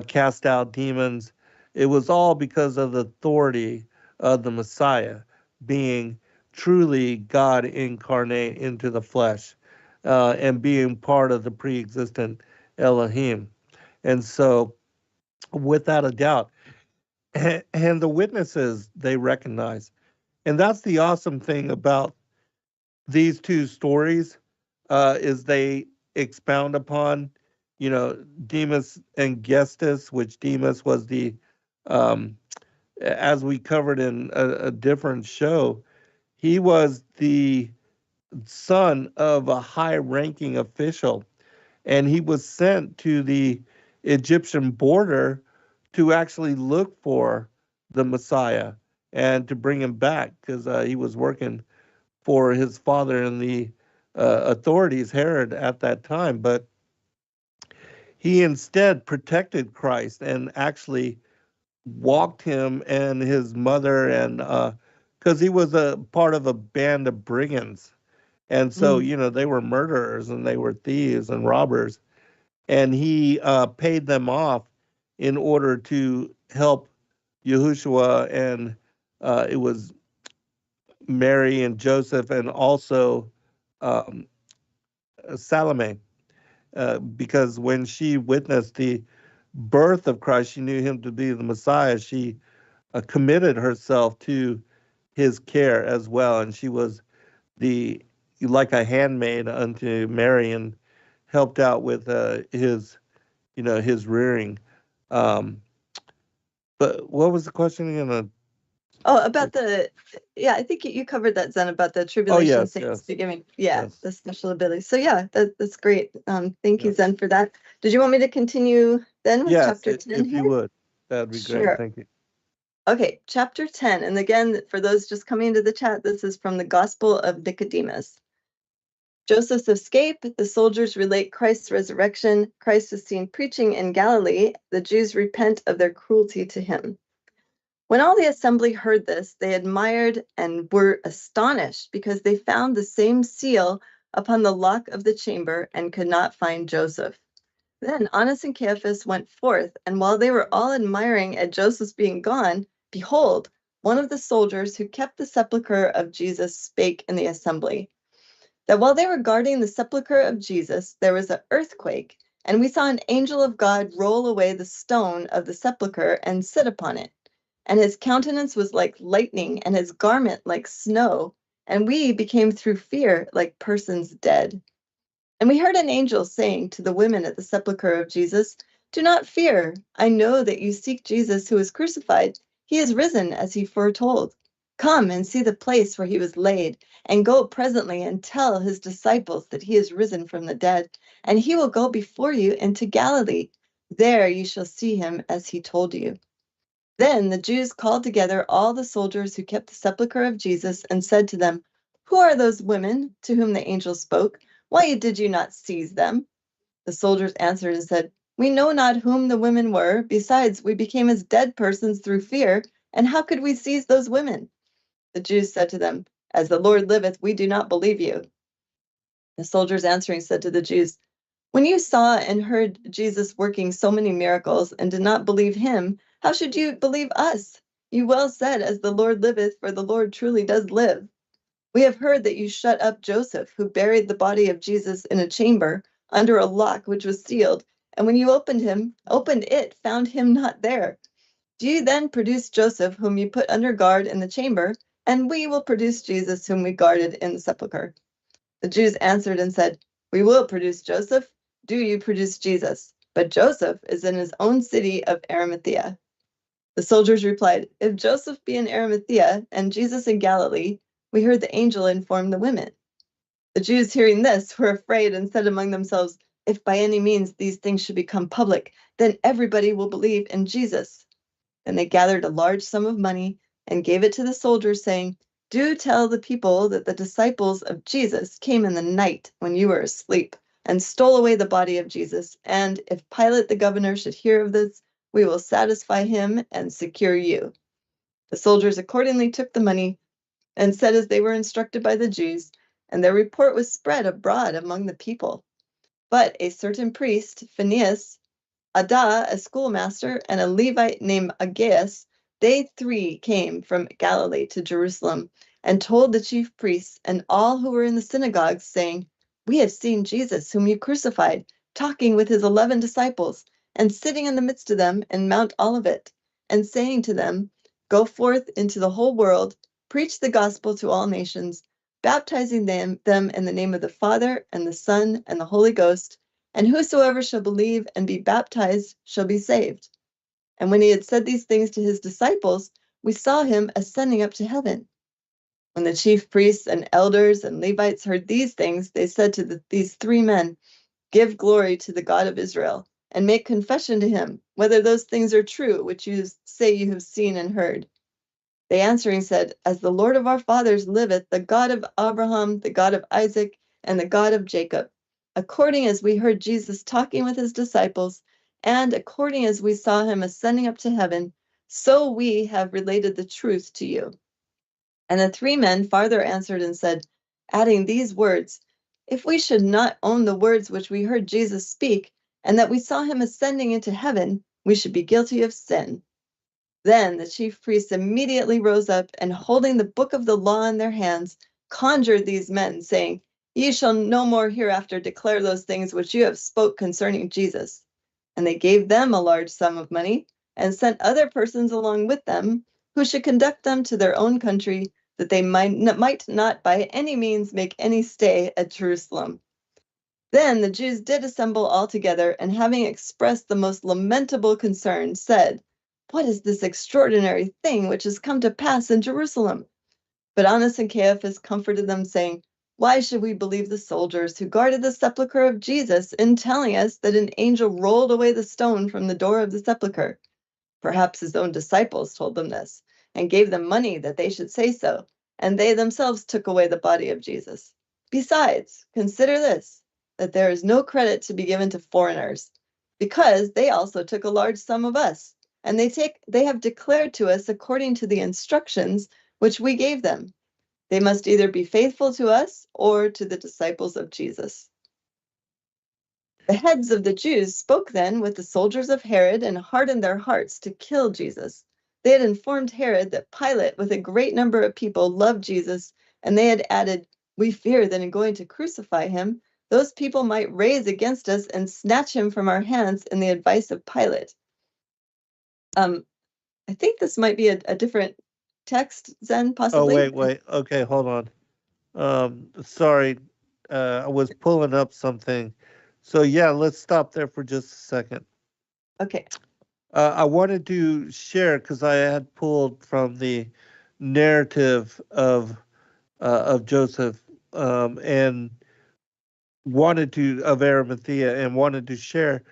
Speaker 5: cast out demons, it was all because of the authority of the Messiah being truly God incarnate into the flesh, and being part of the pre-existent Elohim. And so, without a doubt, and the witnesses they recognize. And that's the awesome thing about these two stories, is they expound upon, Demas and Gestus, which Demas was the, um, as we covered in a different show, he was the son of a high-ranking official, and he was sent to the Egyptian border to actually look for the Messiah and to bring him back, because he was working for his father and the authorities, Herod, at that time. But he instead protected Christ and actually walked him and his mother, and because he was a part of a band of brigands. And so, they were murderers and they were thieves and robbers. And he paid them off in order to help Yahushua, and it was Mary and Joseph, and also um, Salome, because when she witnessed the birth of Christ, she knew him to be the Messiah. She committed herself to his care as well, and she was like a handmaid unto Mary, and helped out with his rearing. Um, but what was the question again?
Speaker 6: About I think you covered that, Zen, about the tribulation saints be giving, the special abilities. So that's great. Thank you, Zen, for that. Did you want me to continue then with chapter 10?
Speaker 5: If you would, that'd be great. Thank you.
Speaker 6: Okay, chapter 10. And again, for those just coming into the chat, this is from the Gospel of Nicodemus. Joseph's escape, the soldiers relate Christ's resurrection. Christ is seen preaching in Galilee. The Jews repent of their cruelty to him. When all the assembly heard this, they admired and were astonished, because they found the same seal upon the lock of the chamber and could not find Joseph. Then Annas and Caiaphas went forth, and while they were all admiring at Joseph's being gone, behold, one of the soldiers who kept the sepulchre of Jesus spake in the assembly, that while they were guarding the sepulchre of Jesus, there was an earthquake, and we saw an angel of God roll away the stone of the sepulchre and sit upon it. And his countenance was like lightning, and his garment like snow. And we became through fear like persons dead. And we heard an angel saying to the women at the sepulchre of Jesus, "Do not fear. I know that you seek Jesus who was crucified. He is risen, as he foretold. Come and see the place where he was laid, and go presently and tell his disciples that he is risen from the dead, and he will go before you into Galilee. There you shall see him as he told you." Then the Jews called together all the soldiers who kept the sepulchre of Jesus and said to them, "Who are those women to whom the angel spoke? Why did you not seize them?" The soldiers answered and said, "We know not whom the women were. Besides, we became as dead persons through fear, and how could we seize those women?" The Jews said to them, "As the Lord liveth, we do not believe you." The soldiers answering said to the Jews, "When you saw and heard Jesus working so many miracles and did not believe him, how should you believe us? You well said, 'As the Lord liveth,' for the Lord truly does live. We have heard that you shut up Joseph, who buried the body of Jesus in a chamber under a lock which was sealed, and when you opened it, found him not there. Do you then produce Joseph, whom you put under guard in the chamber, and we will produce Jesus, whom we guarded in the sepulchre?" The Jews answered and said, "We will produce Joseph. Do you produce Jesus? But Joseph is in his own city of Arimathea." The soldiers replied, "If Joseph be in Arimathea and Jesus in Galilee, we heard the angel inform the women." The Jews, hearing this, were afraid and said among themselves, "If by any means these things should become public, then everybody will believe in Jesus." And they gathered a large sum of money and gave it to the soldiers, saying, "Do tell the people that the disciples of Jesus came in the night when you were asleep and stole away the body of Jesus. And if Pilate the governor should hear of this, we will satisfy him and secure you." The soldiers accordingly took the money and said as they were instructed by the Jews, and their report was spread abroad among the people. But a certain priest, Phinehas, Ada, a schoolmaster, and a Levite named Aggeus, they three came from Galilee to Jerusalem and told the chief priests and all who were in the synagogues, saying, "We have seen Jesus, whom you crucified, talking with his 11 disciples, and sitting in the midst of them in Mount Olivet, and saying to them, 'Go forth into the whole world, preach the gospel to all nations, baptizing them in the name of the Father and the Son and the Holy Ghost, and whosoever shall believe and be baptized shall be saved.' And when he had said these things to his disciples, we saw him ascending up to heaven." When the chief priests and elders and Levites heard these things, they said to these three men, "Give glory to the God of Israel, and make confession to him, whether those things are true which you say you have seen and heard." They answering said, "As the Lord of our fathers liveth, the God of Abraham, the God of Isaac, and the God of Jacob, according as we heard Jesus talking with his disciples, and according as we saw him ascending up to heaven, so we have related the truth to you." And the three men farther answered and said, adding these words, "If we should not own the words which we heard Jesus speak, and that we saw him ascending into heaven, we should be guilty of sin." Then the chief priests immediately rose up, and holding the book of the law in their hands, conjured these men, saying, "Ye shall no more hereafter declare those things which you have spoke concerning Jesus." And they gave them a large sum of money, and sent other persons along with them, who should conduct them to their own country, that they might not by any means make any stay at Jerusalem. Then the Jews did assemble all together, and having expressed the most lamentable concern, said, "What is this extraordinary thing which has come to pass in Jerusalem?" But Annas and Caiaphas comforted them, saying, "Why should we believe the soldiers who guarded the sepulchre of Jesus in telling us that an angel rolled away the stone from the door of the sepulchre? Perhaps his own disciples told them this, and gave them money that they should say so, and they themselves took away the body of Jesus. Besides, consider this, that there is no credit to be given to foreigners, because they also took a large sum of us, and they have declared to us according to the instructions which we gave them. They must either be faithful to us or to the disciples of Jesus." The heads of the Jews spoke then with the soldiers of Herod and hardened their hearts to kill Jesus. They had informed Herod that Pilate, with a great number of people, loved Jesus, and they had added, "We fear that in going to crucify him, those people might raise against us and snatch him from our hands in the advice of Pilate." I think this might be a different text, Zen,
Speaker 5: Oh,
Speaker 6: possibly.
Speaker 5: wait. Okay, hold on. Sorry, I was pulling up something. So yeah, let's stop there for just a second.
Speaker 6: Okay.
Speaker 5: I wanted to share because I had pulled from the narrative of Joseph and of Arimathea and wanted to share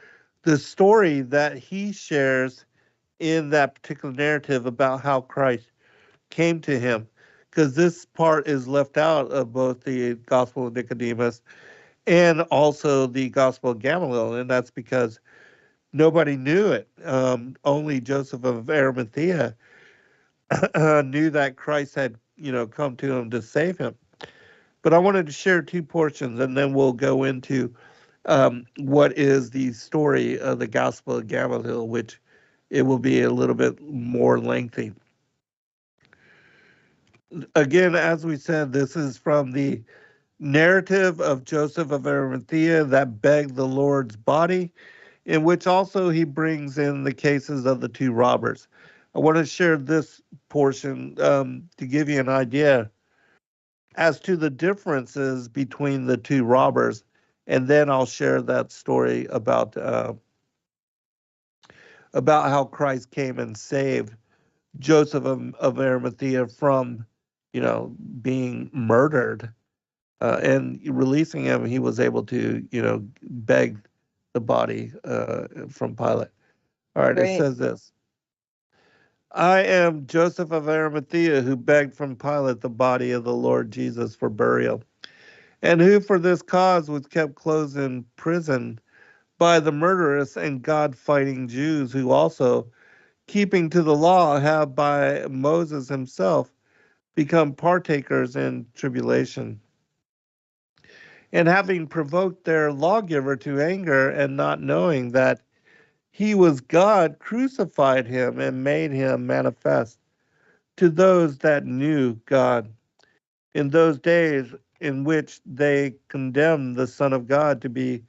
Speaker 5: the story that he shares in that particular narrative about how Christ came to him, because this part is left out of both the Gospel of Nicodemus and also the Gospel of Gamaliel, and that's because nobody knew it. Only Joseph of Arimathea knew that Christ had, come to him to save him. But I wanted to share two portions, and then we'll go into what is the story of the Gospel of Gamaliel, which it will be a little bit more lengthy. Again, as we said, this is from the narrative of Joseph of Arimathea that begged the Lord's body, in which also he brings in the cases of the two robbers. I want to share this portion to give you an idea as to the differences between the two robbers, and then I'll share that story about how Christ came and saved Joseph of Arimathea from, being murdered, and releasing him. He was able to, beg the body from Pilate. All right, It says this. I am Joseph of Arimathea, who begged from Pilate the body of the Lord Jesus for burial, and who for this cause was kept close in prison by the murderous and God-fighting Jews, who also, keeping to the law, have by Moses himself become partakers in tribulation. And having provoked their lawgiver to anger, and not knowing that he was God, crucified him and made him manifest to those that knew God. In those days in which they condemned the Son of God to be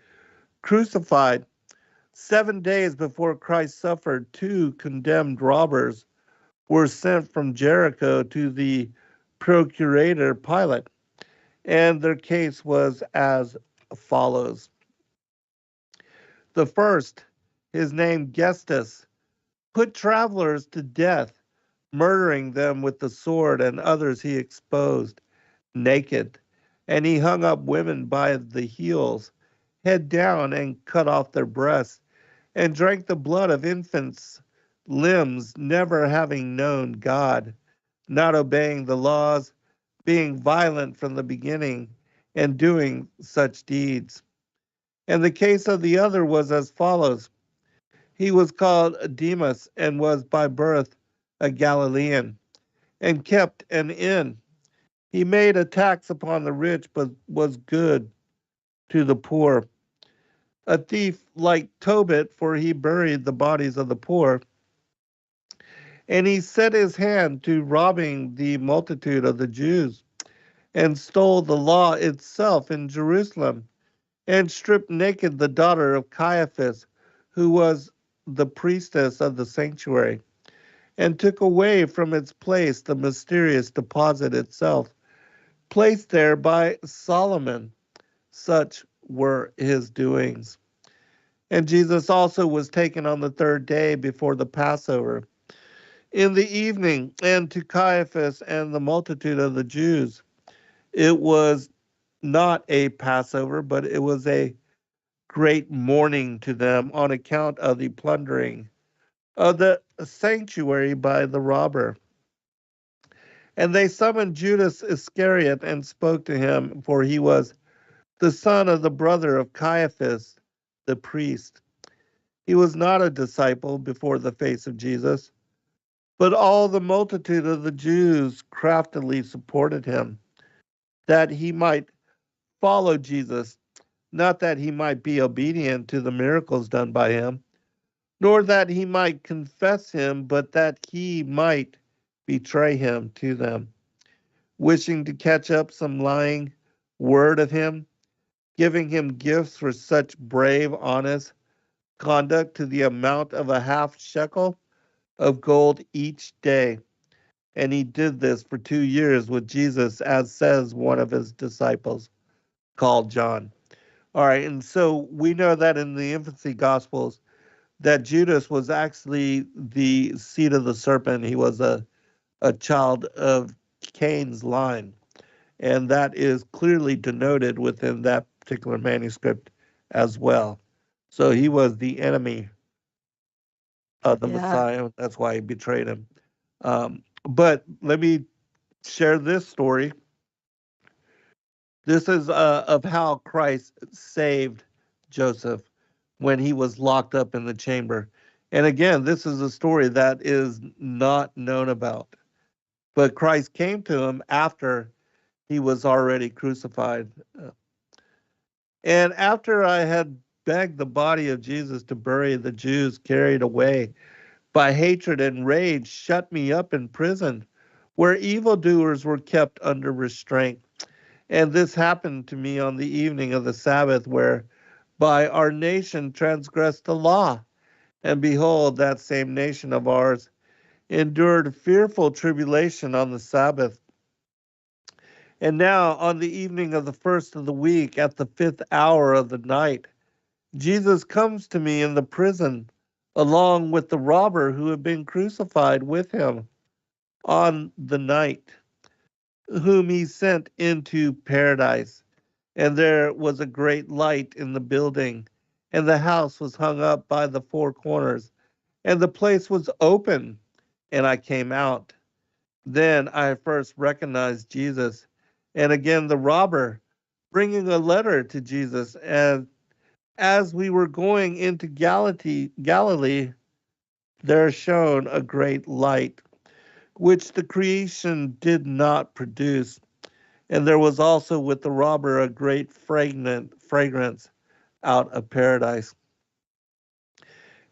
Speaker 5: crucified, 7 days before Christ suffered, two condemned robbers were sent from Jericho to the procurator Pilate, and their case was as follows. The first, his name Gestus, put travelers to death, murdering them with the sword, and others he exposed naked. And he hung up women by the heels, head down, and cut off their breasts, and drank the blood of infants' limbs, never having known God, not obeying the laws, being violent from the beginning, and doing such deeds. And the case of the other was as follows. He was called Demas, and was by birth a Galilean, and kept an inn. He made a tax upon the rich, but was good to the poor. A thief like Tobit, for he buried the bodies of the poor. And he set his hand to robbing the multitude of the Jews, and stole the law itself in Jerusalem, and stripped naked the daughter of Caiaphas, who was the priestess of the sanctuary, and took away from its place the mysterious deposit itself, placed there by Solomon. Such were his doings. And Jesus also was taken on the third day before the Passover, in the evening, and to Caiaphas and the multitude of the Jews. It was not a Passover, but it was a great mourning to them on account of the plundering of the sanctuary by the robber. And they summoned Judas Iscariot and spoke to him, for he was the son of the brother of Caiaphas, the priest. He was not a disciple before the face of Jesus, but all the multitude of the Jews craftily supported him, that he might follow Jesus, not that he might be obedient to the miracles done by him, nor that he might confess him, but that he might betray him to them, wishing to catch up some lying word of him, giving him gifts for such brave, honest conduct to the amount of a half shekel of gold each day. And he did this for 2 years with Jesus, as says one of his disciples called John. All right, and so we know that in the infancy Gospels, that Judas was actually the seed of the serpent. He was a child of Cain's line. And that is clearly denoted within that particular manuscript as well. So he was the enemy of the Messiah. That's why he betrayed him. But let me share this story. This is of how Christ saved Joseph when he was locked up in the chamber. And again, this is a story that is not known about. But Christ came to him after he was already crucified. And after I had begged the body of Jesus to bury, the Jews, carried away by hatred and rage, shut me up in prison, where evildoers were kept under restraint. And this happened to me on the evening of the Sabbath, whereby our nation transgressed the law. And behold, that same nation of ours endured fearful tribulation on the Sabbath. And now, on the evening of the first of the week, at the 5th hour of the night, Jesus comes to me in the prison, along with the robber who had been crucified with him on the night, whom he sent into paradise. And there was a great light in the building, and the house was hung up by the four corners, and the place was open, and I came out. Then I first recognized Jesus, and again the robber, bringing a letter to Jesus. And as we were going into Galilee, there shone a great light, which the creation did not produce. And there was also with the robber a great fragrance out of paradise.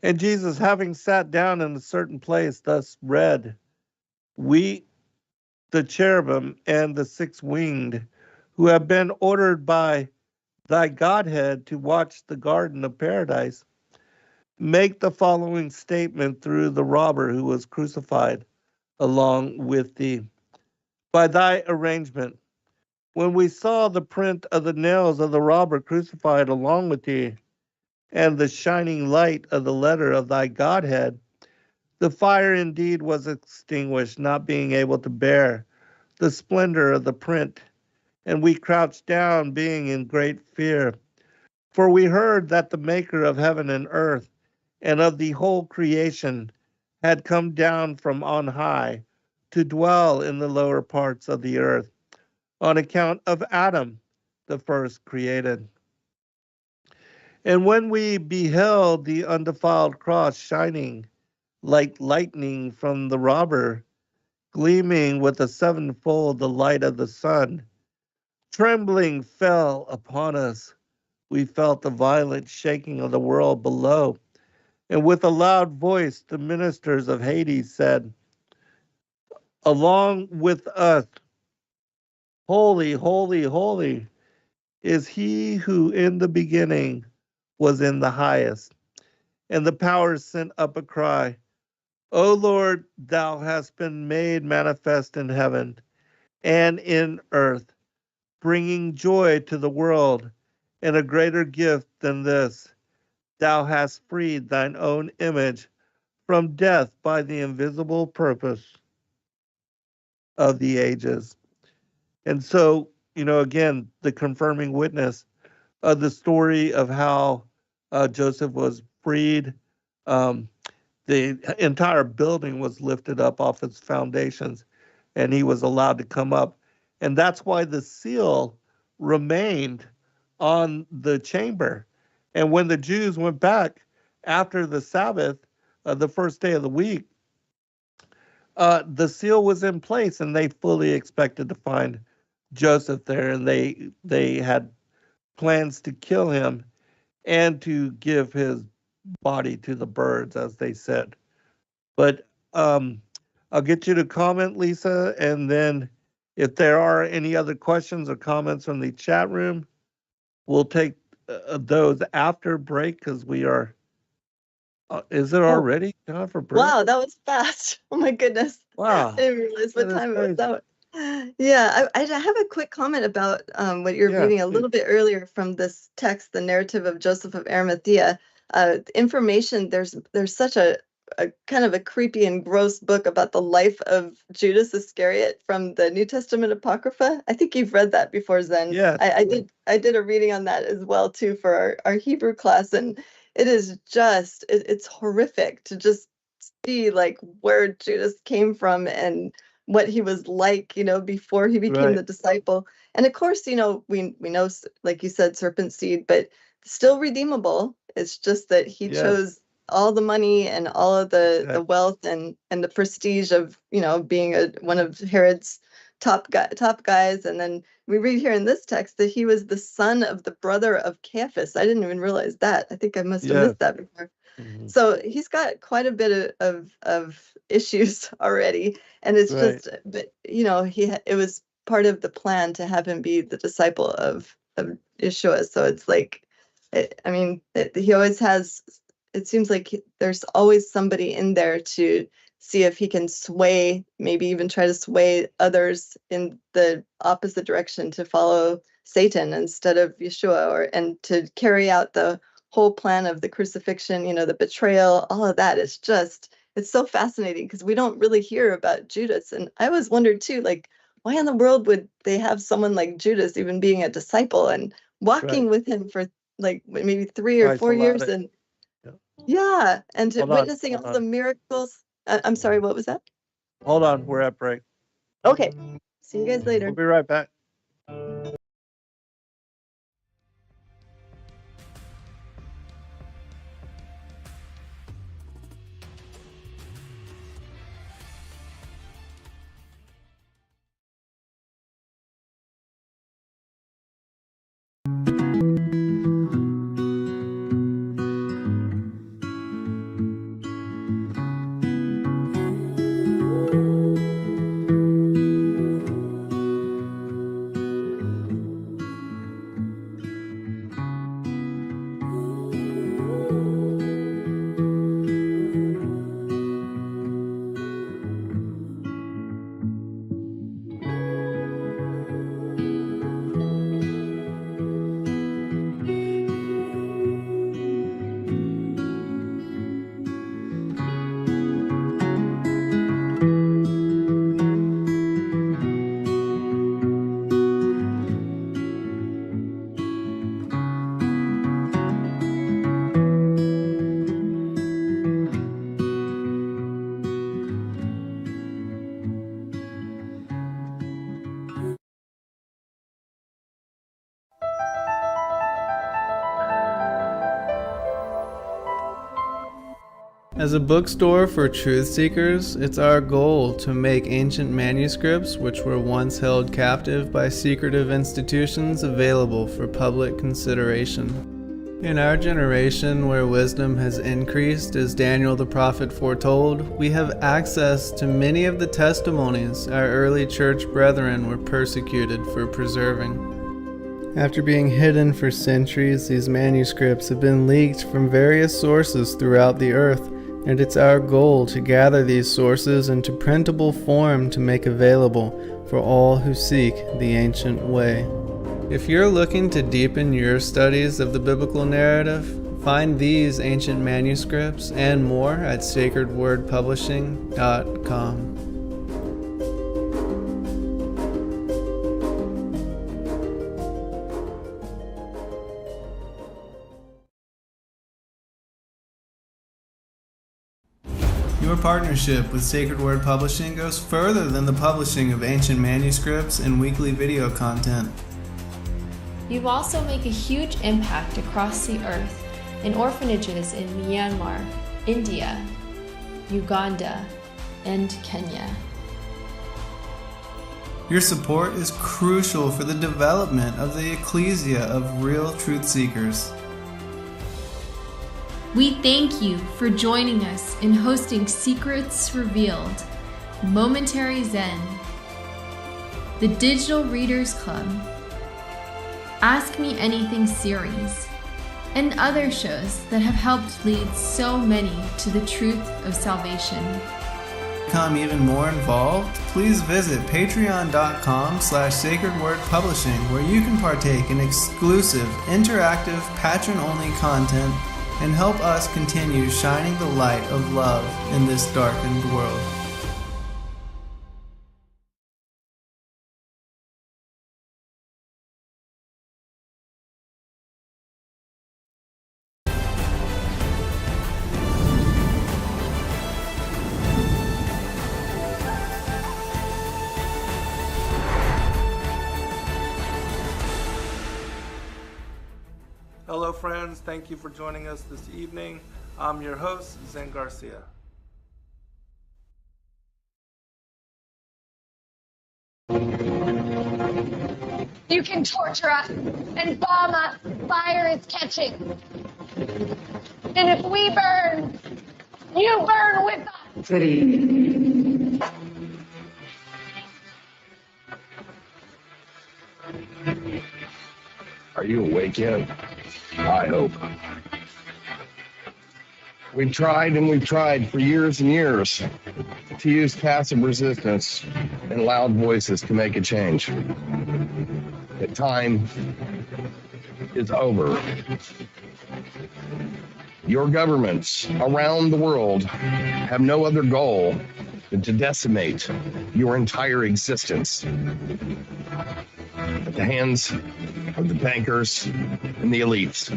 Speaker 5: And Jesus, having sat down in a certain place, thus read, "We, the cherubim and the six-winged, who have been ordered by thy Godhead to watch the garden of paradise, make the following statement through the robber who was crucified along with thee. By thy arrangement, when we saw the print of the nails of the robber crucified along with thee, and the shining light of the letter of thy Godhead, the fire indeed was extinguished, not being able to bear the splendor of the print. And we crouched down, being in great fear. For we heard that the Maker of heaven and earth and of the whole creation had come down from on high to dwell in the lower parts of the earth on account of Adam, the first created. And when we beheld the undefiled cross shining like lightning from the robber, gleaming with a sevenfold the light of the sun, trembling fell upon us. We felt the violent shaking of the world below. And with a loud voice, the ministers of Hades said, along with us, holy, holy, holy is he who in the beginning was in the highest. And the powers sent up a cry, O Lord, thou hast been made manifest in heaven and in earth, bringing joy to the world, and a greater gift than this. Thou hast freed thine own image from death by the invisible purpose of the ages. And so, again, the confirming witness of the story of how Joseph was freed. The entire building was lifted up off its foundations, and he was allowed to come up. And that's why the seal remained on the chamber. And when the Jews went back after the Sabbath, the first day of the week, the seal was in place, and they fully expected to find Joseph there, and they had plans to kill him and to give his body to the birds, as they said. But I'll get you to comment, Lisa, and then if there are any other questions or comments from the chat room, we'll take those after break, because we are. Is it already time for break?
Speaker 6: Wow, that was fast. Oh my goodness.
Speaker 5: Wow.
Speaker 6: I didn't realize what time it was out. Yeah, I have a quick comment about what you're reading a little bit earlier from this text, the narrative of Joseph of Arimathea. information. There's such a kind of a creepy and gross book about the life of Judas Iscariot from the New Testament Apocrypha. I think you've read that before, Zen.
Speaker 5: Yes.
Speaker 6: I did a reading on that as well too for our Hebrew class, and it is just it's horrific to just see like where Judas came from and what he was like, before he became
Speaker 5: Right.
Speaker 6: the disciple. And of course, we know, like you said, serpent seed, but still redeemable. It's just that he
Speaker 5: Yes.
Speaker 6: chose all the money and all of the
Speaker 5: Right.
Speaker 6: wealth and the prestige of, being one of Herod's top guys. And then we read here in this text that he was the son of the brother of Caiaphas. I didn't even realize that. I think I must have
Speaker 5: Yes.
Speaker 6: missed that before.
Speaker 5: Mhm.
Speaker 6: So he's got quite a bit of issues already, and it's
Speaker 5: Right.
Speaker 6: just, but it was part of the plan to have him be the disciple of Yeshua. So it's like, he always has. It seems like there's always somebody in there to see if he can sway, maybe even try to sway others in the opposite direction to follow Satan instead of Yeshua, and to carry out the whole plan of the crucifixion, the betrayal, all of that. It's so fascinating because we don't really hear about Judas. And I always wondered too, like, why in the world would they have someone like Judas even being a disciple and walking with him for like maybe 3 or 4 years? And and to witnessing all the miracles. I'm sorry, what was that?
Speaker 5: Hold on, we're at break.
Speaker 6: Okay, see you guys later.
Speaker 5: We'll be right back.
Speaker 7: As a bookstore for truth seekers, it's our goal to make ancient manuscripts which were once held captive by secretive institutions available for public consideration. In our generation, where wisdom has increased as Daniel the prophet foretold, we have access to many of the testimonies our early church brethren were persecuted for preserving. After being hidden for centuries, these manuscripts have been leaked from various sources throughout the earth, and it's our goal to gather these sources into printable form to make available for all who seek the ancient way. If you're looking to deepen your studies of the biblical narrative, find these ancient manuscripts and more at sacredwordpublishing.com. Your partnership with Sacred Word Publishing goes further than the publishing of ancient manuscripts and weekly video content.
Speaker 8: You also make a huge impact across the earth in orphanages in Myanmar, India, Uganda, and Kenya.
Speaker 7: Your support is crucial for the development of the ecclesia of real truth seekers.
Speaker 8: We thank you for joining us in hosting Secrets Revealed, Momentary Zen, the Digital Readers Club, Ask Me Anything series, and other shows that have helped lead so many to the truth of salvation.
Speaker 7: To become even more involved, please visit patreon.com/sacredwordpublishing, where you can partake in exclusive, interactive, patron-only content and help us continue shining the light of love in this darkened world.
Speaker 5: Hello, friends. Thank you for joining us this evening. I'm your host, Zen Garcia.
Speaker 9: You can torture us and bomb us. Fire is catching. And if we burn, you burn with us.
Speaker 10: Are you awake yet? I hope. We've tried and we've tried for years and years to use passive resistance and loud voices to make a change. The time is over. Your governments around the world have no other goal than to decimate your entire existence at the hands of the bankers and the elites.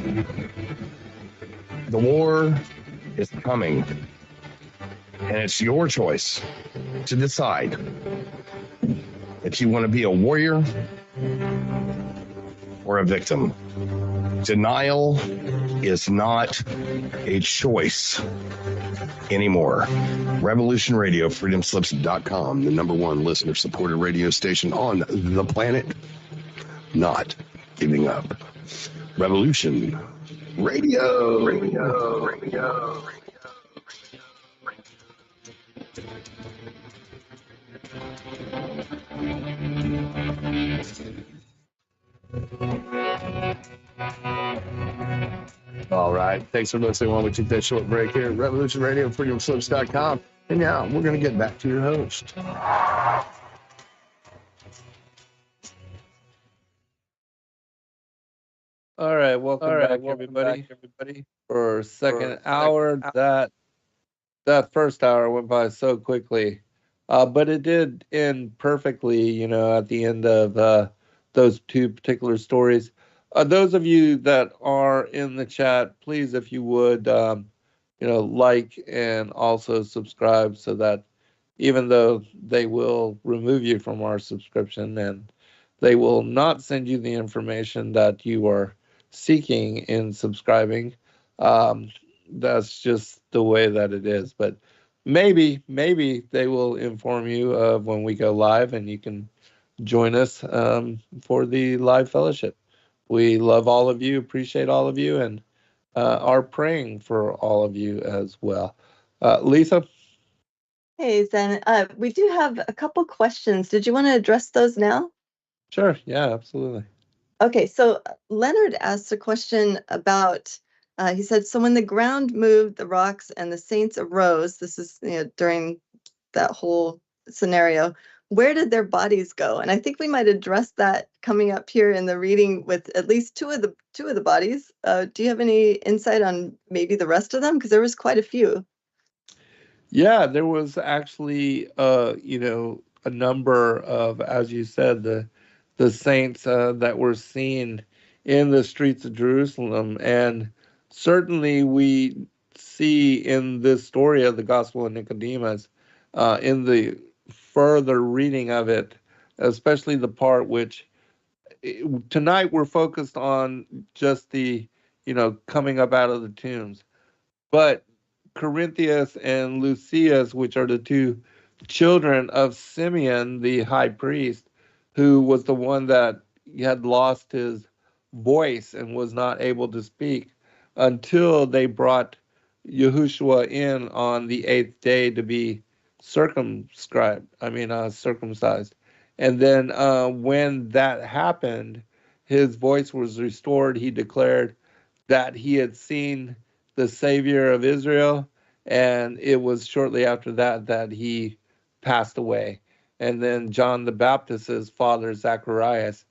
Speaker 10: The war is coming, and it's your choice to decide if you want to be a warrior or a victim. Denial is not a choice anymore. Revolution Radio, freedomslips.com, the #1 listener-supported radio station on the planet. Not giving up. Revolution Radio. All right. Thanks for listening while we take that short break here at Revolution Radio, freedomslips.com. And now we're going to get back to your host.
Speaker 5: All right, welcome back, everybody. For second hour, that first hour went by so quickly, but it did end perfectly. At the end of those two particular stories. Those of you that are in the chat, please, if you would, like and also subscribe, so that even though they will remove you from our subscription and they will not send you the information that you are seeking in subscribing, that's just the way that it is. But maybe they will inform you of when we go live, and you can join us for the live fellowship. We love all of you, appreciate all of you, and are praying for all of you as well. Lisa?
Speaker 6: Hey, Zen. We do have a couple questions. Did you want to address those now?
Speaker 5: Sure. Yeah, absolutely.
Speaker 6: Okay, so Leonard asked a question about, he said, so when the ground moved, the rocks and the saints arose, this is during that whole scenario, where did their bodies go? And I think we might address that coming up here in the reading with at least two of the bodies. Do you have any insight on maybe the rest of them? Because there was quite a few.
Speaker 5: Yeah, there was actually, a number of, as you said, the saints that were seen in the streets of Jerusalem. And certainly we see in this story of the Gospel of Nicodemus, in the further reading of it, especially the part which tonight we're focused on just the, coming up out of the tombs. But Corinthius and Lucius, which are the two children of Simeon, the high priest, who was the one that had lost his voice and was not able to speak until they brought Yahushua in on the 8th day to be circumcised. And then when that happened, his voice was restored. He declared that he had seen the Savior of Israel, and it was shortly after that he passed away. And then John the Baptist's father, Zacharias,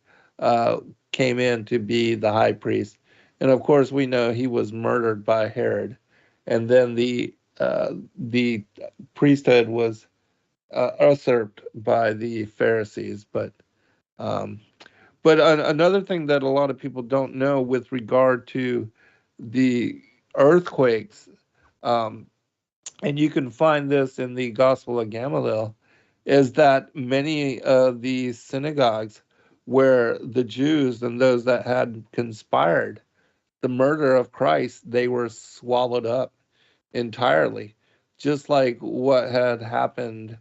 Speaker 5: came in to be the high priest. And of course, we know he was murdered by Herod. And then the priesthood was usurped by the Pharisees. Um, another thing that a lot of people don't know with regard to the earthquakes, um, and you can find this in the Gospel of Gamaliel, is that many of the synagogues where the Jews and those that had conspired the murder of Christ, they were swallowed up entirely, just like what had happened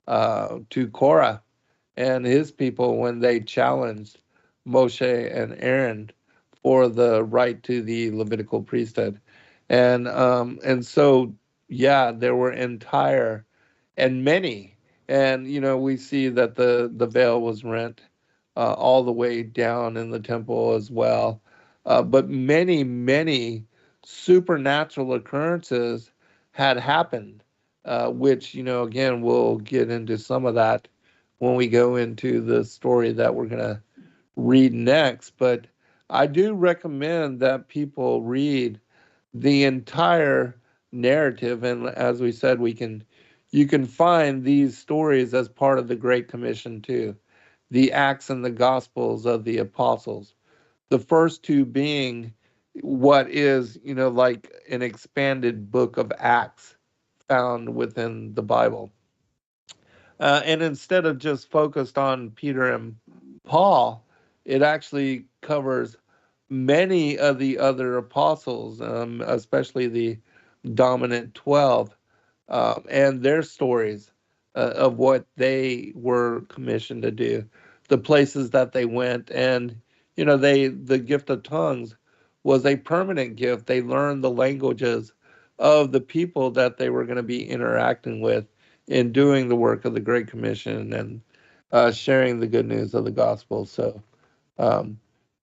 Speaker 5: to Korah and his people when they challenged Moshe and Aaron for the right to the Levitical priesthood. And so yeah, there were entire and many, and we see that the veil was rent all the way down in the temple as well. But many supernatural occurrences had happened, which again we'll get into some of that when we go into the story that we're going to read next. But I do recommend that people read the entire narrative. And as we said, you can find these stories as part of the Great Commission too. The Acts and the Gospels of the Apostles. The first two being what is, like an expanded book of Acts found within the Bible. And instead of just focused on Peter and Paul, it actually covers many of the other apostles, especially the dominant 12, and their stories of what they were commissioned to do, the places that they went. And, the gift of tongues was a permanent gift. They learned the languages of the people that they were going to be interacting with in doing the work of the Great Commission and sharing the good news of the gospel. So,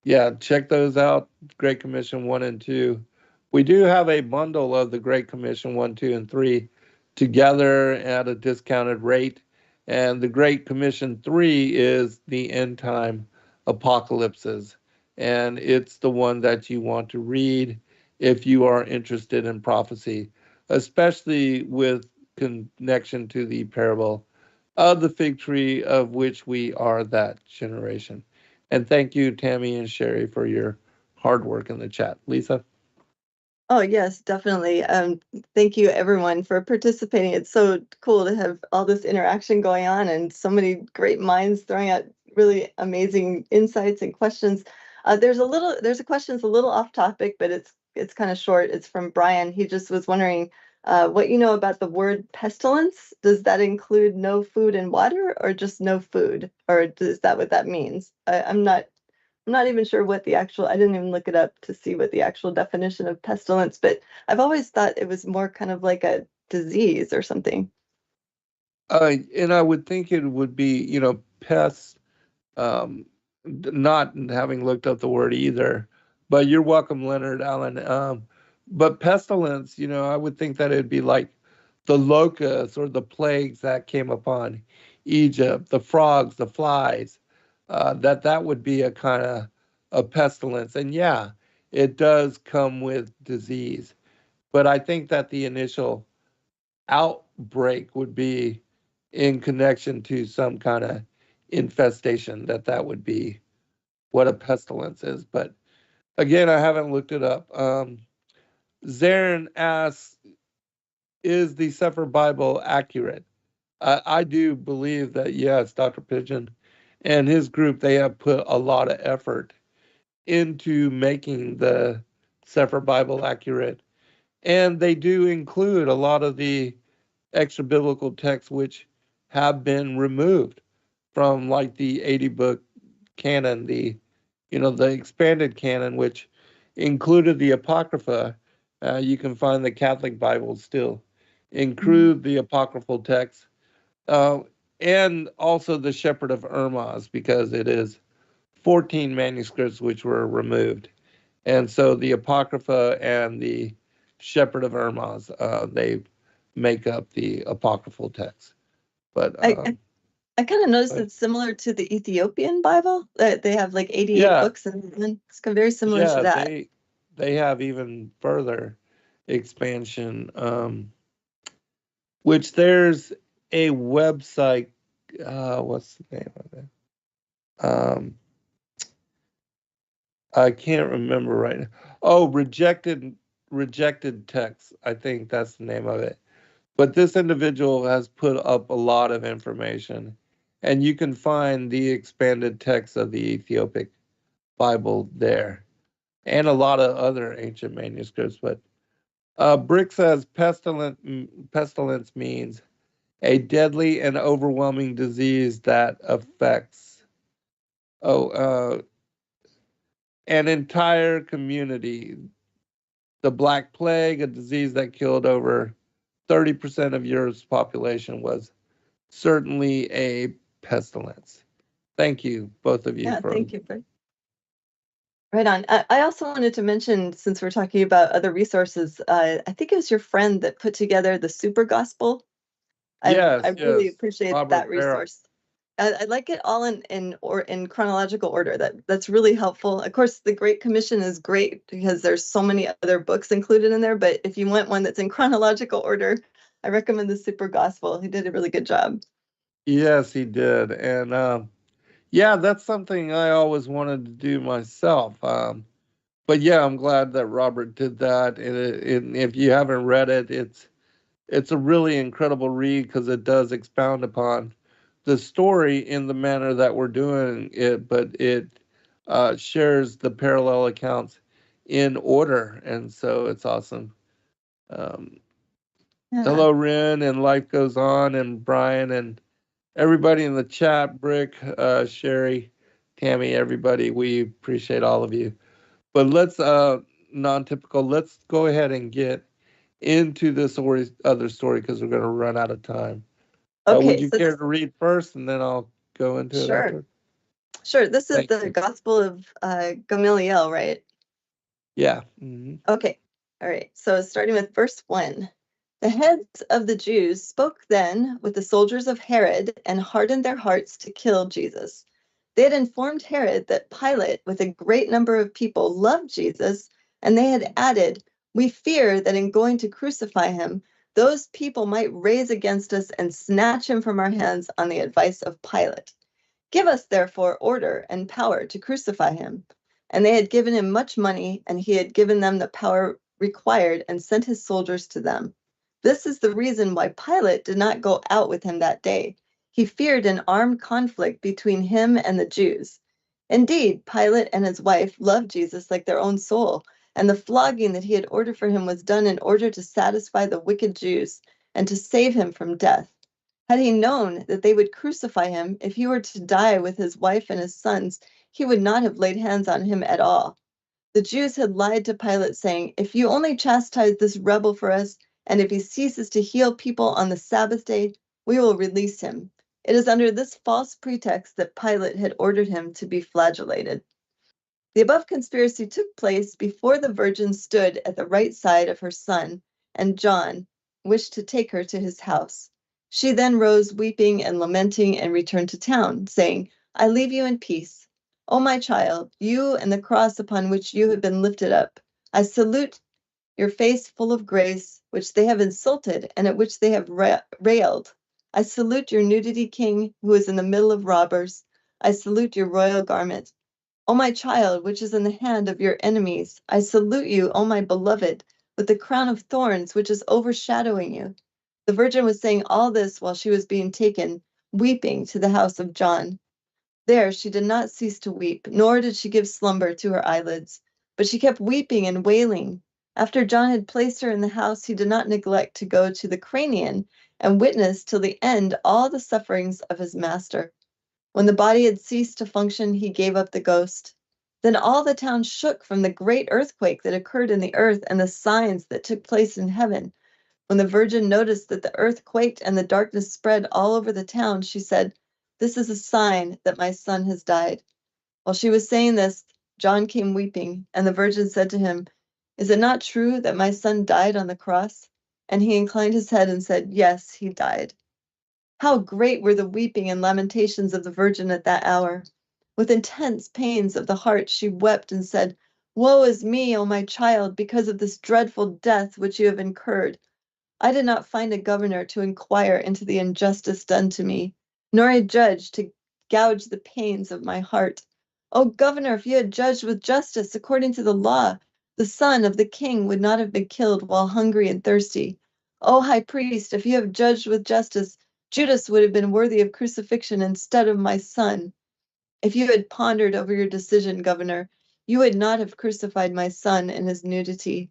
Speaker 5: yeah, check those out, Great Commission 1 and 2. We do have a bundle of the Great Commission 1, 2, and 3 together at a discounted rate. And the Great Commission 3 is the end time apocalypses. And it's the one that you want to read if you are interested in prophecy, especially with connection to the parable of the fig tree, of which we are that generation. And thank you, Tammy and Sherry, for your hard work in the chat. Lisa?
Speaker 6: Oh, yes, definitely. Thank you, everyone, for participating. It's so cool to have all this interaction going on and so many great minds throwing out really amazing insights and questions. There's a question that's a little off topic, but it's kind of short. It's from Brian. He just was wondering what you know about the word pestilence. Does that include no food and water, or just no food? Or is that what that means? I'm not even sure what I didn't even look it up to see what the actual definition of pestilence, but I've always thought it was more kind of like a disease or something.
Speaker 5: And I would think it would be, pests, not having looked up the word either, but you're welcome, Leonard Allen. But pestilence, I would think that it'd be like the locusts or the plagues that came upon Egypt, the frogs, the flies, that would be a kind of a pestilence. And yeah, it does come with disease. But I think that the initial outbreak would be in connection to some kind of infestation, that would be what a pestilence is. But again, I haven't looked it up. Zarin asks, is the Sefer Bible accurate? I do believe that, yes, Dr. Pigeon and his group, they have put a lot of effort into making the Sefer Bible accurate. And they do include a lot of the extra biblical texts which have been removed from, like, the 80 book canon, the expanded canon, which included the Apocrypha. You can find the Catholic Bibles still include the apocryphal texts, and also the Shepherd of Hermas, because it is 14 manuscripts which were removed. And so the Apocrypha and the Shepherd of Hermas, they make up the apocryphal text. But
Speaker 6: I kind of noticed it's similar to the Ethiopian Bible. They have like 88 books, and it's very similar to that.
Speaker 5: they have even further expansion, which there's a website. What's the name of it? I can't remember right now. Oh, rejected text. I think that's the name of it. But this individual has put up a lot of information, and you can find the expanded text of the Ethiopic Bible there, and a lot of other ancient manuscripts. But Brick says pestilence means a deadly and overwhelming disease that affects an entire community. The Black Plague, a disease that killed over 30% of Europe's population, was certainly a pestilence. Thank you, both of you.
Speaker 6: Yeah, thank you, Brick. Right on. I also wanted to mention, since we're talking about other resources, I think it was your friend that put together the Super Gospel. I really appreciate
Speaker 5: Robert
Speaker 6: that resource. I like it all in chronological order. That's really helpful. Of course, the Great Commission is great because there's so many other books included in there. But if you want one that's in chronological order, I recommend the Super Gospel. He did a really good job.
Speaker 5: Yes, he did, and yeah, that's something I always wanted to do myself. But yeah, I'm glad that Robert did that. And if you haven't read it, it's a really incredible read because it does expound upon the story in the manner that we're doing it, but it shares the parallel accounts in order, and so it's awesome. Hello, Rin, and Life Goes On, and Brian, and everybody in the chat, Brick, Sherry, Tammy, everybody, we appreciate all of you. But let's, non-typical, let's go ahead and get into this other story because we're going to run out of time.
Speaker 6: Okay,
Speaker 5: would you care to read first, and then I'll go into it after?
Speaker 6: Sure. This is the Gospel of Gamaliel, right?
Speaker 5: Yeah.
Speaker 6: Okay. All right. So starting with verse 1. The heads of the Jews spoke then with the soldiers of Herod and hardened their hearts to kill Jesus. They had informed Herod that Pilate, with a great number of people, loved Jesus, and they had added, "We fear that in going to crucify him, those people might raise against us and snatch him from our hands on the advice of Pilate. Give us, therefore, order and power to crucify him." And they had given him much money, and he had given them the power required and sent his soldiers to them. This is the reason why Pilate did not go out with him that day. He feared an armed conflict between him and the Jews. Indeed, Pilate and his wife loved Jesus like their own soul, and the flogging that he had ordered for him was done in order to satisfy the wicked Jews and to save him from death. Had he known that they would crucify him, if he were to die with his wife and his sons, he would not have laid hands on him at all. The Jews had lied to Pilate, saying, "If you only chastise this rebel for us, and if he ceases to heal people on the Sabbath day, we will release him." It is under this false pretext that Pilate had ordered him to be flagellated. The above conspiracy took place before the Virgin stood at the right side of her son, and John wished to take her to his house. She then rose weeping and lamenting and returned to town, saying, "I leave you in peace. O my child, you and the cross upon which you have been lifted up. I salute your face full of grace, which they have insulted and at which they have railed. I salute your nudity, king, who is in the middle of robbers. I salute your royal garment. O my child, which is in the hand of your enemies. I salute you, O my beloved, with the crown of thorns, which is overshadowing you." The Virgin was saying all this while she was being taken, weeping, to the house of John. There she did not cease to weep, nor did she give slumber to her eyelids, but she kept weeping and wailing. After John had placed her in the house, he did not neglect to go to the cranium and witness till the end all the sufferings of his master. When the body had ceased to function, he gave up the ghost. Then all the town shook from the great earthquake that occurred in the earth and the signs that took place in heaven. When the Virgin noticed that the earth quaked and the darkness spread all over the town, she said, "This is a sign that my son has died." While she was saying this, John came weeping, and the Virgin said to him, "Is it not true that my son died on the cross?" And he inclined his head and said, "Yes, he died." How great were the weeping and lamentations of the Virgin at that hour! With intense pains of the heart, she wept and said, Woe is me, O my child, because of this dreadful death which you have incurred. I did not find a governor to inquire into the injustice done to me, nor a judge to gouge the pains of my heart. O governor, if you had judged with justice according to the law, the son of the king would not have been killed while hungry and thirsty. O high priest, if you have judged with justice, Judas would have been worthy of crucifixion instead of my son. If you had pondered over your decision, governor, you would not have crucified my son in his nudity.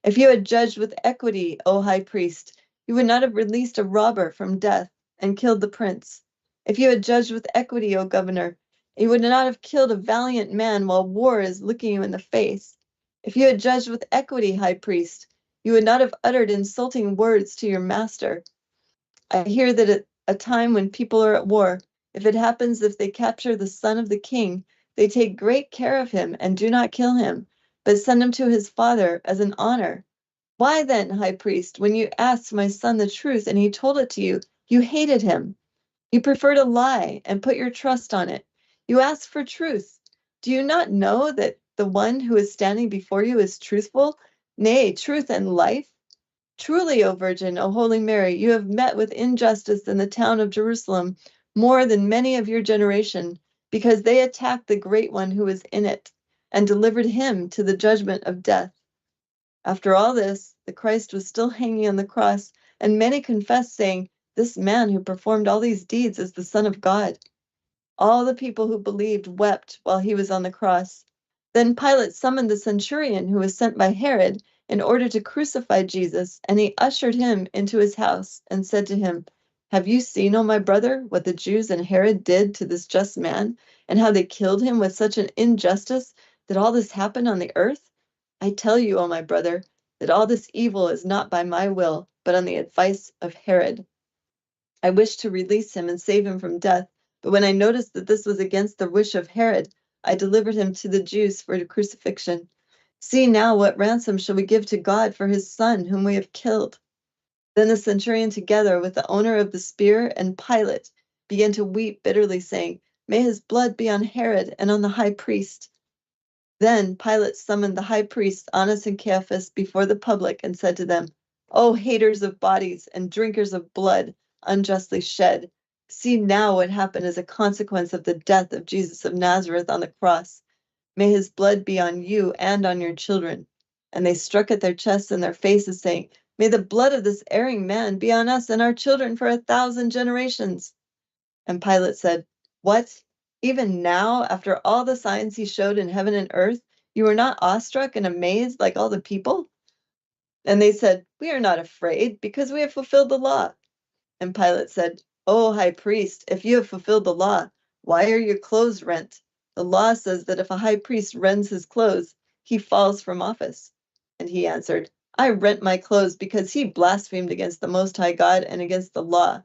Speaker 6: If you had judged with equity, O high priest, you would not have released a robber from death and killed the prince. If you had judged with equity, O governor, you would not have killed a valiant man while war is looking you in the face. If you had judged with equity, high priest, you would not have uttered insulting words to your master. I hear that at a time when people are at war, if it happens if they capture the son of the king, they take great care of him and do not kill him, but send him to his father as an honor. Why then, high priest, when you asked my son the truth and he told it to you, you hated him? You preferred a lie and put your trust on it. You asked for truth. Do you not know that the one who is standing before you is truthful, nay, truth and life? Truly, O Virgin, O Holy Mary, you have met with injustice in the town of Jerusalem more than many of your generation, because they attacked the great one who was in it and delivered him to the judgment of death. After all this, the Christ was still hanging on the cross, and many confessed, saying, "This man who performed all these deeds is the Son of God." All the people who believed wept while he was on the cross. Then Pilate summoned the centurion who was sent by Herod in order to crucify Jesus, and he ushered him into his house and said to him, "Have you seen, O my brother, what the Jews and Herod did to this just man, and how they killed him with such an injustice that all this happened on the earth? I tell you, O my brother, that all this evil is not by my will, but on the advice of Herod. I wished to release him and save him from death, but when I noticed that this was against the wish of Herod, I delivered him to the Jews for crucifixion. See now what ransom shall we give to God for his son whom we have killed?" Then the centurion, together with the owner of the spear and Pilate, began to weep bitterly, saying, "May his blood be on Herod and on the high priest." Then Pilate summoned the high priests, Annas and Caiaphas, before the public and said to them, "O haters of bodies and drinkers of blood unjustly shed, see now what happened as a consequence of the death of Jesus of Nazareth on the cross. May his blood be on you and on your children." And they struck at their chests and their faces, saying, "May the blood of this erring man be on us and our children for 1,000 generations." And Pilate said, "What? Even now, after all the signs he showed in heaven and earth, you are not awestruck and amazed like all the people?" And they said, "We are not afraid, because we have fulfilled the law." And Pilate said, "O high priest, if you have fulfilled the law, why are your clothes rent? The law says that if a high priest rends his clothes, he falls from office." And he answered, "I rent my clothes because he blasphemed against the Most High God and against the law."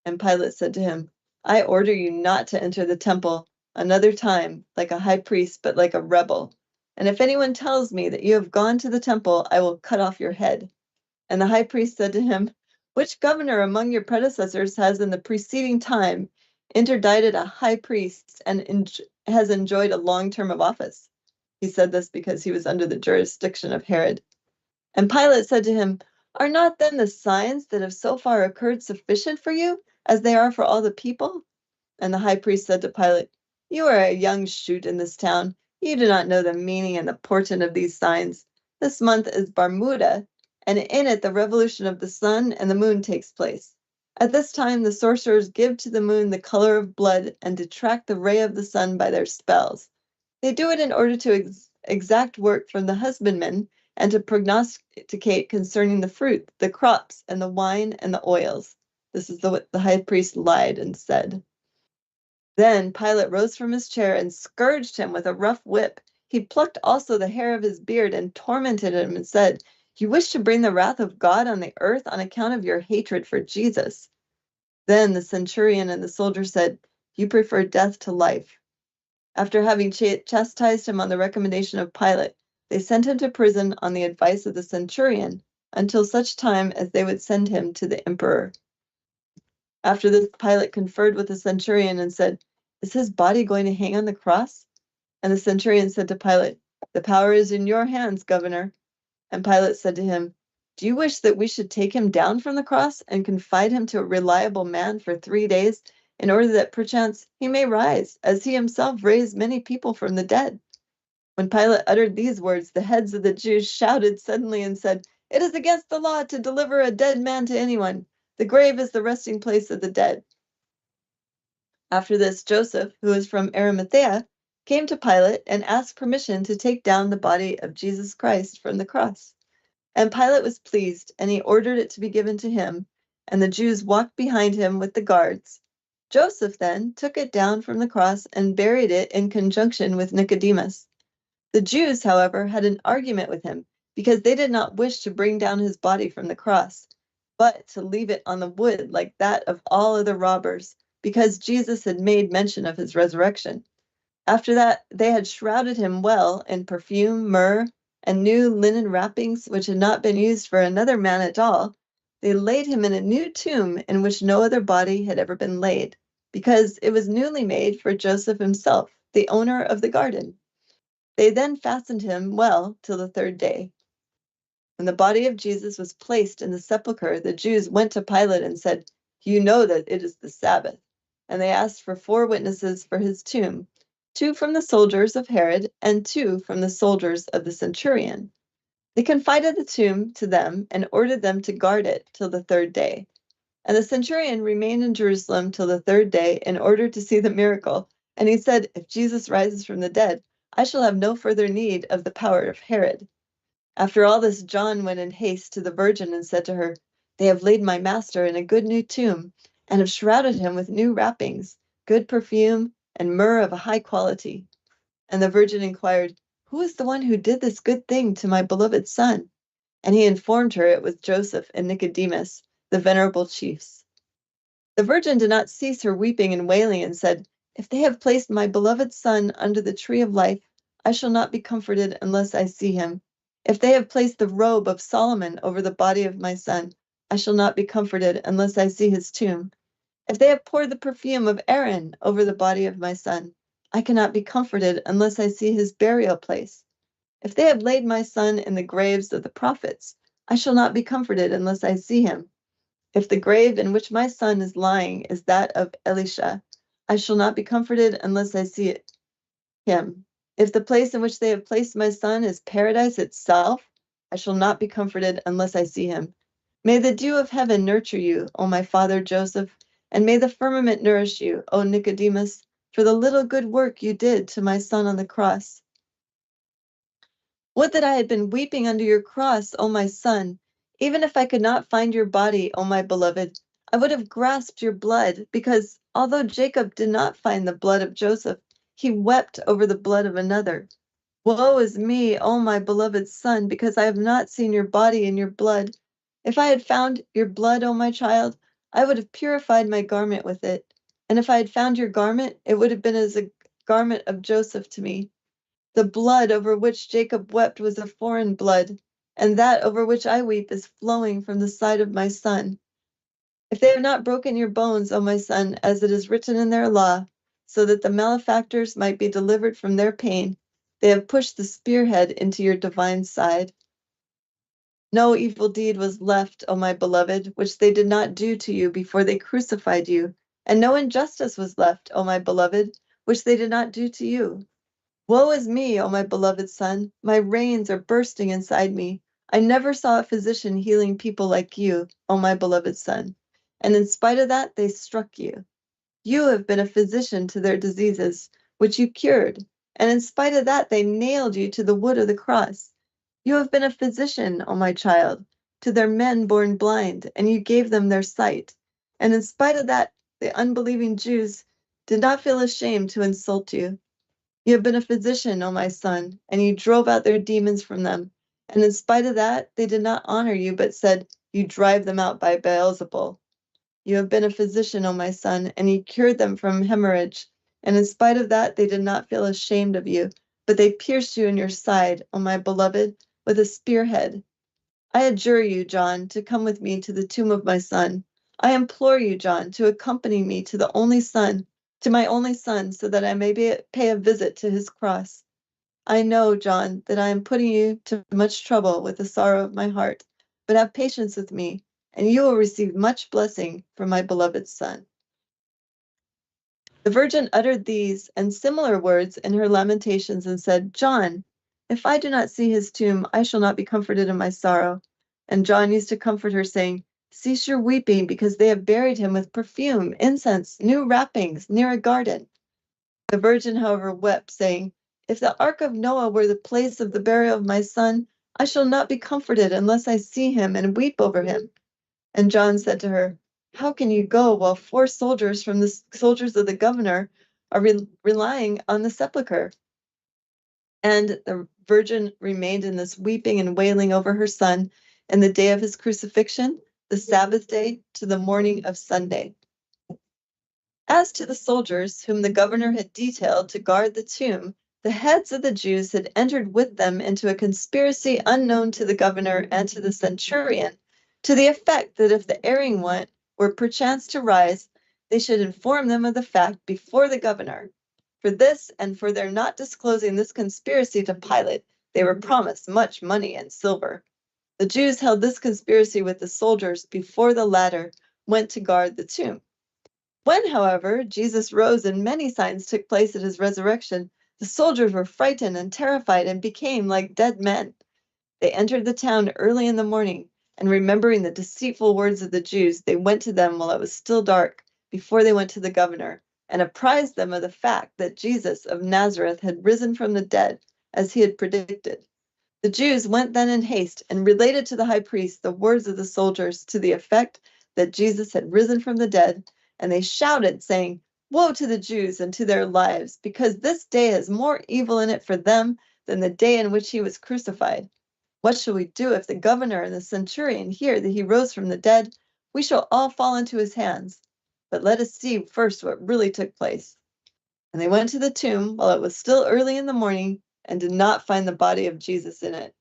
Speaker 6: And Pilate said to him, "I order you not to enter the temple another time like a high priest, but like a rebel. And if anyone tells me that you have gone to the temple, I will cut off your head." And the high priest said to him, "Which governor among your predecessors has in the preceding time interdicted a high priest and has enjoyed a long term of office?" He said this because he was under the jurisdiction of Herod. And Pilate said to him, "Are not then the signs that have so far occurred sufficient for you, as they are for all the people?" And the high priest said to Pilate, "You are a young shoot in this town. You do not know the meaning and the portent of these signs. This month is Bermuda, and in it the revolution of the sun and the moon takes place. At this time the sorcerers give to the moon the color of blood and detract the ray of the sun by their spells. They do it in order to exact work from the husbandman and to prognosticate concerning the fruit, the crops, and the wine and the oils." This is what the high priest lied and said. Then Pilate rose from his chair and scourged him with a rough whip. He plucked also the hair of his beard and tormented him and said, "You wish to bring the wrath of God on the earth on account of your hatred for Jesus." Then the centurion and the soldier said, "You prefer death to life." After having chastised him on the recommendation of Pilate, they sent him to prison on the advice of the centurion until such time as they would send him to the emperor. After this, Pilate conferred with the centurion and said, "Is his body going to hang on the cross?" And the centurion said to Pilate, "The power is in your hands, governor." And Pilate said to him, "Do you wish that we should take him down from the cross and confide him to a reliable man for 3 days, in order that perchance he may rise, as he himself raised many people from the dead?" When Pilate uttered these words, the heads of the Jews shouted suddenly and said, "It is against the law to deliver a dead man to anyone. The grave is the resting place of the dead." After this, Joseph, who was from Arimathea, came to Pilate and asked permission to take down the body of Jesus Christ from the cross. And Pilate was pleased, and he ordered it to be given to him, and the Jews walked behind him with the guards. Joseph then took it down from the cross and buried it in conjunction with Nicodemus. The Jews, however, had an argument with him, because they did not wish to bring down his body from the cross, but to leave it on the wood like that of all other robbers, because Jesus had made mention of his resurrection. After that, they had shrouded him well in perfume, myrrh, and new linen wrappings, which had not been used for another man at all. They laid him in a new tomb in which no other body had ever been laid, because it was newly made for Joseph himself, the owner of the garden. They then fastened him well till the 3rd day. When the body of Jesus was placed in the sepulchre, the Jews went to Pilate and said, "You know that it is the Sabbath." And they asked for 4 witnesses for his tomb, 2 from the soldiers of Herod and 2 from the soldiers of the centurion. They confided the tomb to them and ordered them to guard it till the 3rd day. And the centurion remained in Jerusalem till the 3rd day in order to see the miracle. And he said, "If Jesus rises from the dead, I shall have no further need of the power of Herod." After all this, John went in haste to the Virgin and said to her, "They have laid my master in a good new tomb, and have shrouded him with new wrappings, good perfume, and myrrh of a high quality." And the Virgin inquired, "Who is the one who did this good thing to my beloved son?" And he informed her it was Joseph and Nicodemus, the venerable chiefs. The Virgin did not cease her weeping and wailing, and said, "If they have placed my beloved son under the tree of life, I shall not be comforted unless I see him. If they have placed the robe of Solomon over the body of my son, I shall not be comforted unless I see his tomb. If they have poured the perfume of Aaron over the body of my son, I cannot be comforted unless I see his burial place. If they have laid my son in the graves of the prophets, I shall not be comforted unless I see him. If the grave in which my son is lying is that of Elisha, I shall not be comforted unless I see him. If the place in which they have placed my son is paradise itself, I shall not be comforted unless I see him. May the dew of heaven nurture you, O my father Joseph, and may the firmament nourish you, O Nicodemus, for the little good work you did to my son on the cross. Would that I had been weeping under your cross, O my son. Even if I could not find your body, O my beloved, I would have grasped your blood, because although Jacob did not find the blood of Joseph, he wept over the blood of another. Woe is me, O my beloved son, because I have not seen your body and your blood. If I had found your blood, O my child, I would have purified my garment with it. And if I had found your garment, it would have been as a garment of Joseph to me. The blood over which Jacob wept was a foreign blood, and that over which I weep is flowing from the side of my son. If they have not broken your bones, O my son, as it is written in their law, so that the malefactors might be delivered from their pain, they have pushed the spearhead into your divine side. No evil deed was left, O my beloved, which they did not do to you before they crucified you, and no injustice was left, O my beloved, which they did not do to you. Woe is me, O my beloved son, my reins are bursting inside me. I never saw a physician healing people like you, O my beloved son. And in spite of that, they struck you. You have been a physician to their diseases, which you cured. And in spite of that, they nailed you to the wood of the cross. You have been a physician, O my child, to their men born blind, and you gave them their sight. And in spite of that, the unbelieving Jews did not feel ashamed to insult you. You have been a physician, O my son, and you drove out their demons from them. And in spite of that, they did not honor you, but said, "You drive them out by Beelzebul." You have been a physician, O my son, and you cured them from hemorrhage. And in spite of that, they did not feel ashamed of you, but they pierced you in your side, O my beloved, with a spearhead. I adjure you, John, to come with me to the tomb of my son. I implore you, John, to accompany me to my only son, so that I may pay a visit to his cross. I know, John, that I am putting you to much trouble with the sorrow of my heart, but have patience with me, and you will receive much blessing from my beloved Son." The Virgin uttered these and similar words in her lamentations and said, "John, if I do not see his tomb, I shall not be comforted in my sorrow." And John used to comfort her, saying, "Cease your weeping, because they have buried him with perfume, incense, new wrappings, near a garden." The Virgin, however, wept, saying, "If the ark of Noah were the place of the burial of my son, I shall not be comforted unless I see him and weep over him." And John said to her, "How can you go while 4 soldiers from the soldiers of the governor are relying on the sepulchre?" And the Virgin remained in this weeping and wailing over her son in the day of his crucifixion, the Sabbath day, to the morning of Sunday. As to the soldiers whom the governor had detailed to guard the tomb, the heads of the Jews had entered with them into a conspiracy unknown to the governor and to the centurion, to the effect that if the erring one were perchance to rise, they should inform them of the fact before the governor. For this, and for their not disclosing this conspiracy to Pilate, they were promised much money and silver. The Jews held this conspiracy with the soldiers before the latter went to guard the tomb. When, however, Jesus rose and many signs took place at his resurrection, the soldiers were frightened and terrified and became like dead men. They entered the town early in the morning, and remembering the deceitful words of the Jews, they went to them while it was still dark, before they went to the governor, and apprised them of the fact that Jesus of Nazareth had risen from the dead, as he had predicted. The Jews went then in haste and related to the high priest the words of the soldiers to the effect that Jesus had risen from the dead, and they shouted, saying, "Woe to the Jews and to their lives, because this day has more evil in it for them than the day in which he was crucified. What shall we do if the governor and the centurion hear that he rose from the dead? We shall all fall into his hands. But let us see first what really took place." And they went to the tomb while it was still early in the morning and did not find the body of Jesus in it.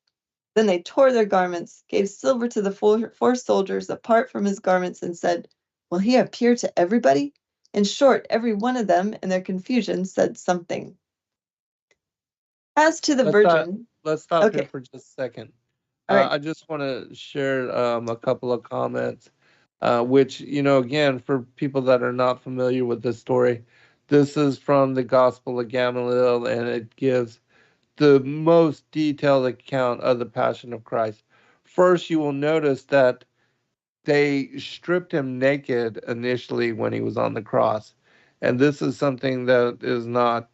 Speaker 6: Then they tore their garments, gave silver to the 4 soldiers apart from his garments, and said, "Will he appear to everybody?" In short, every one of them, in their confusion, said something. As to the Virgin,
Speaker 5: Let's stop
Speaker 6: Okay.
Speaker 5: here for just a second.
Speaker 6: All right.
Speaker 5: I just want to share a couple of comments, which, again, for people that are not familiar with this story, this is from the Gospel of Gamaliel, and it gives the most detailed account of the Passion of Christ. First, you will notice that they stripped him naked initially when he was on the cross. And this is something that is not,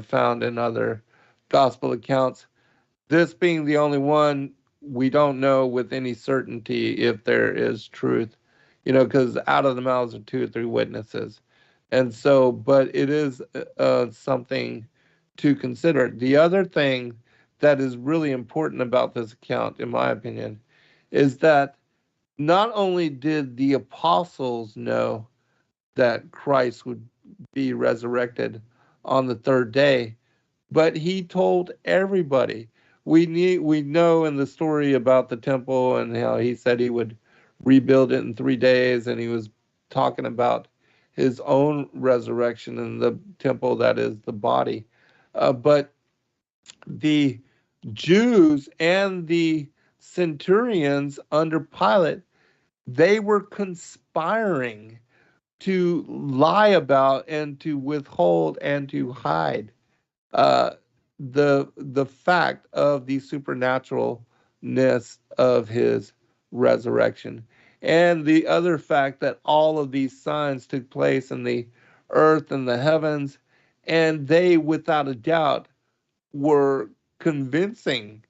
Speaker 5: found in other gospel accounts. This being the only one, we don't know with any certainty if there is truth, because out of the mouths of 2 or 3 witnesses. And so, but it is something to consider. The other thing that is really important about this account, in my opinion, is that not only did the apostles know that Christ would be resurrected on the 3rd day, but he told everybody. We know in the story about the temple and how he said he would rebuild it in 3 days, and he was talking about his own resurrection in the temple, that is the body. But the Jews and the centurions under Pilate, they were conspiring to lie about and to withhold and to hide the fact of the supernaturalness of his resurrection, and the other fact that all of these signs took place in the earth and the heavens, and they, without a doubt, were convincing,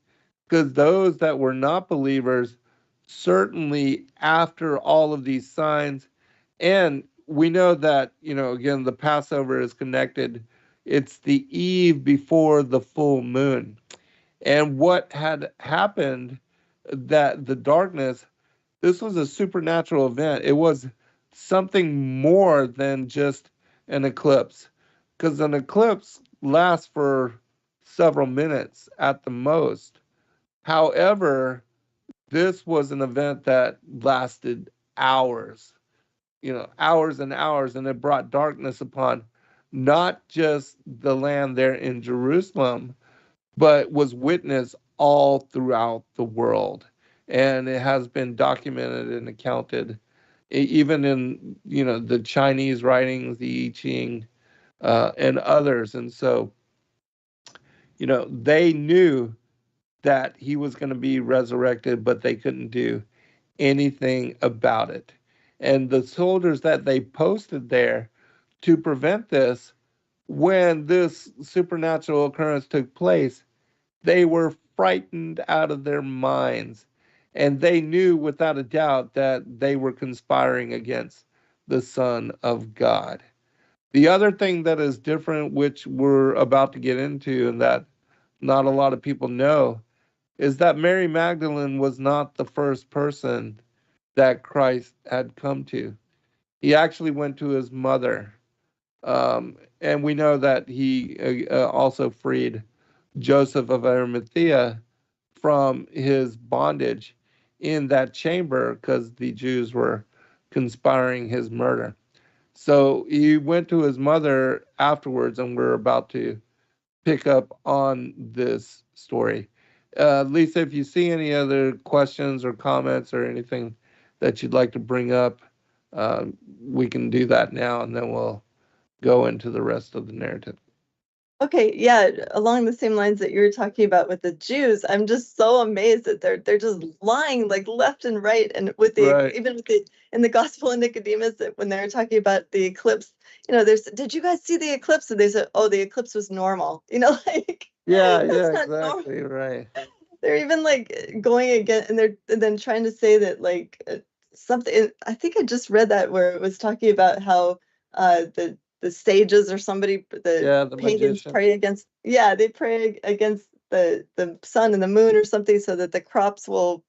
Speaker 5: because those that were not believers, certainly after all of these signs, and we know that, again, the Passover is connected. It's the eve before the full moon. And what had happened, that the darkness, this was a supernatural event. It was something more than just an eclipse, because an eclipse lasts for several minutes at the most. However, this was an event that lasted hours, hours and hours, and it brought darkness upon not just the land there in Jerusalem, but was witnessed all throughout the world. And it has been documented and accounted, even in, the Chinese writings, the I Ching, and others. And so, they knew that he was going to be resurrected, but they couldn't do anything about it. And the soldiers that they posted there to prevent this, when this supernatural occurrence took place, they were frightened out of their minds. And they knew without a doubt that they were conspiring against the Son of God. The other thing that is different, which we're about to get into, and that not a lot of people know, is that Mary Magdalene was not the first person that Christ had come to. He actually went to his mother. And we know that he also freed Joseph of Arimathea from his bondage in that chamber because the Jews were conspiring his murder. So he went to his mother afterwards, and we're about to pick up on this story. Lisa, if you see any other questions or comments or anything that you'd like to bring up, we can do that now, and then we'll go into the rest of the narrative.
Speaker 6: Okay, yeah, along the same lines that you were talking about with the Jews, I'm just so amazed that they're just lying like left and right, and with the
Speaker 5: Right.
Speaker 6: even with the in the Gospel of Nicodemus, that when they're talking about the eclipse, there's did you guys see the eclipse? And they said, oh, the eclipse was normal, like
Speaker 5: Yeah,
Speaker 6: that's not normal.
Speaker 5: exactly, right.
Speaker 6: They're even like going again, and then trying to say that like something. I think I just read that where it was talking about how the sages or somebody, the
Speaker 5: The
Speaker 6: pagans
Speaker 5: magician.
Speaker 6: pray against. Yeah, they pray against the sun and the moon or something so that the crops will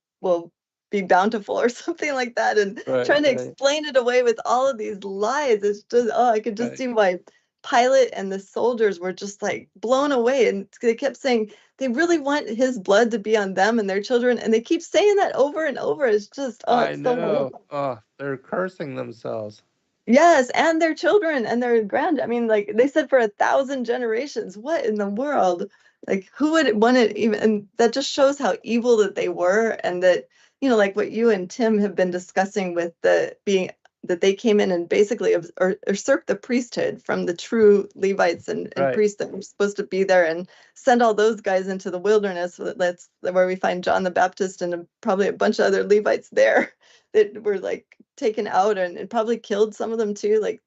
Speaker 6: be bountiful or something like that, and trying to explain it away with all of these lies. It's just, I could just see why Pilate and the soldiers were just like blown away, and they kept saying they really want his blood to be on them and their children, and they keep saying that over and over. It's just,
Speaker 5: I
Speaker 6: it's so
Speaker 5: know.
Speaker 6: wonderful.
Speaker 5: They're cursing themselves.
Speaker 6: Yes, and their children and their I mean, like they said, for 1,000 generations. What in the world? Like, who would want it even? And that just shows how evil that they were, and that, like what you and Tim have been discussing with that they came in and basically usurped the priesthood from the true Levites and priests that were supposed to be there, and send all those guys into the wilderness. That's where we find John the Baptist and probably a bunch of other Levites there that were like taken out, and probably killed some of them too. Like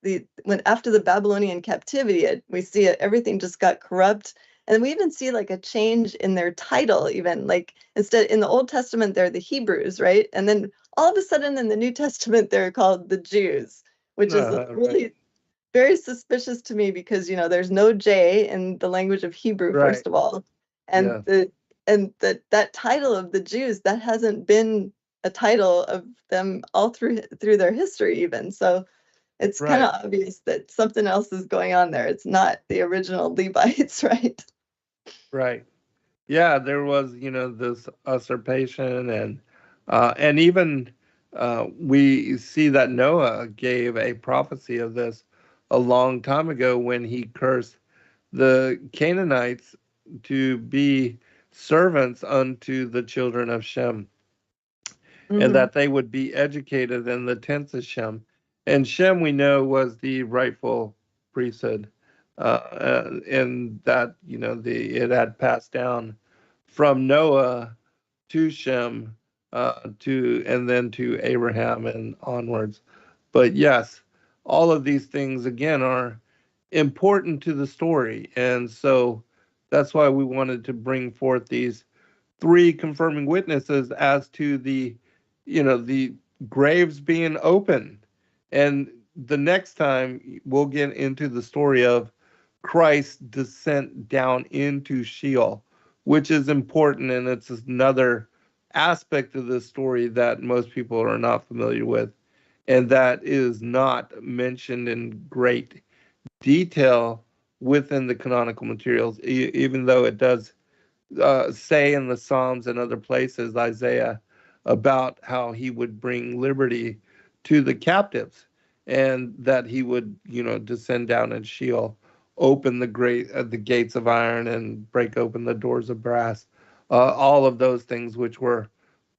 Speaker 6: when after the Babylonian captivity, we see everything just got corrupt. And we even see like a change in their title, even like instead in the Old Testament, they're the Hebrews, right? And then all of a sudden in the New Testament, they're called the Jews, which is really very suspicious to me because, there's no J in the language of Hebrew, first of all. And that title of the Jews, that hasn't been a title of them all through their history even. So it's kind of obvious that something else is going on there. It's not the original Levites, right?
Speaker 5: Right. Yeah, there was, this usurpation, and even we see that Noah gave a prophecy of this a long time ago when he cursed the Canaanites to be servants unto the children of Shem, and that they would be educated in the tents of Shem. And Shem, we know, was the rightful priesthood, and that, it had passed down from Noah to Shem, and then to Abraham and onwards. But yes, all of these things again are important to the story, and so that's why we wanted to bring forth these three confirming witnesses as to the graves being open. And the next time we'll get into the story of Christ's descent down into Sheol, which is important, and it's another aspect of this story that most people are not familiar with, and that is not mentioned in great detail within the canonical materials, even though it does say in the Psalms and other places, Isaiah, about how he would bring liberty to the captives, and that he would, descend down in Sheol open the gates of iron and break open the doors of brass. All of those things which were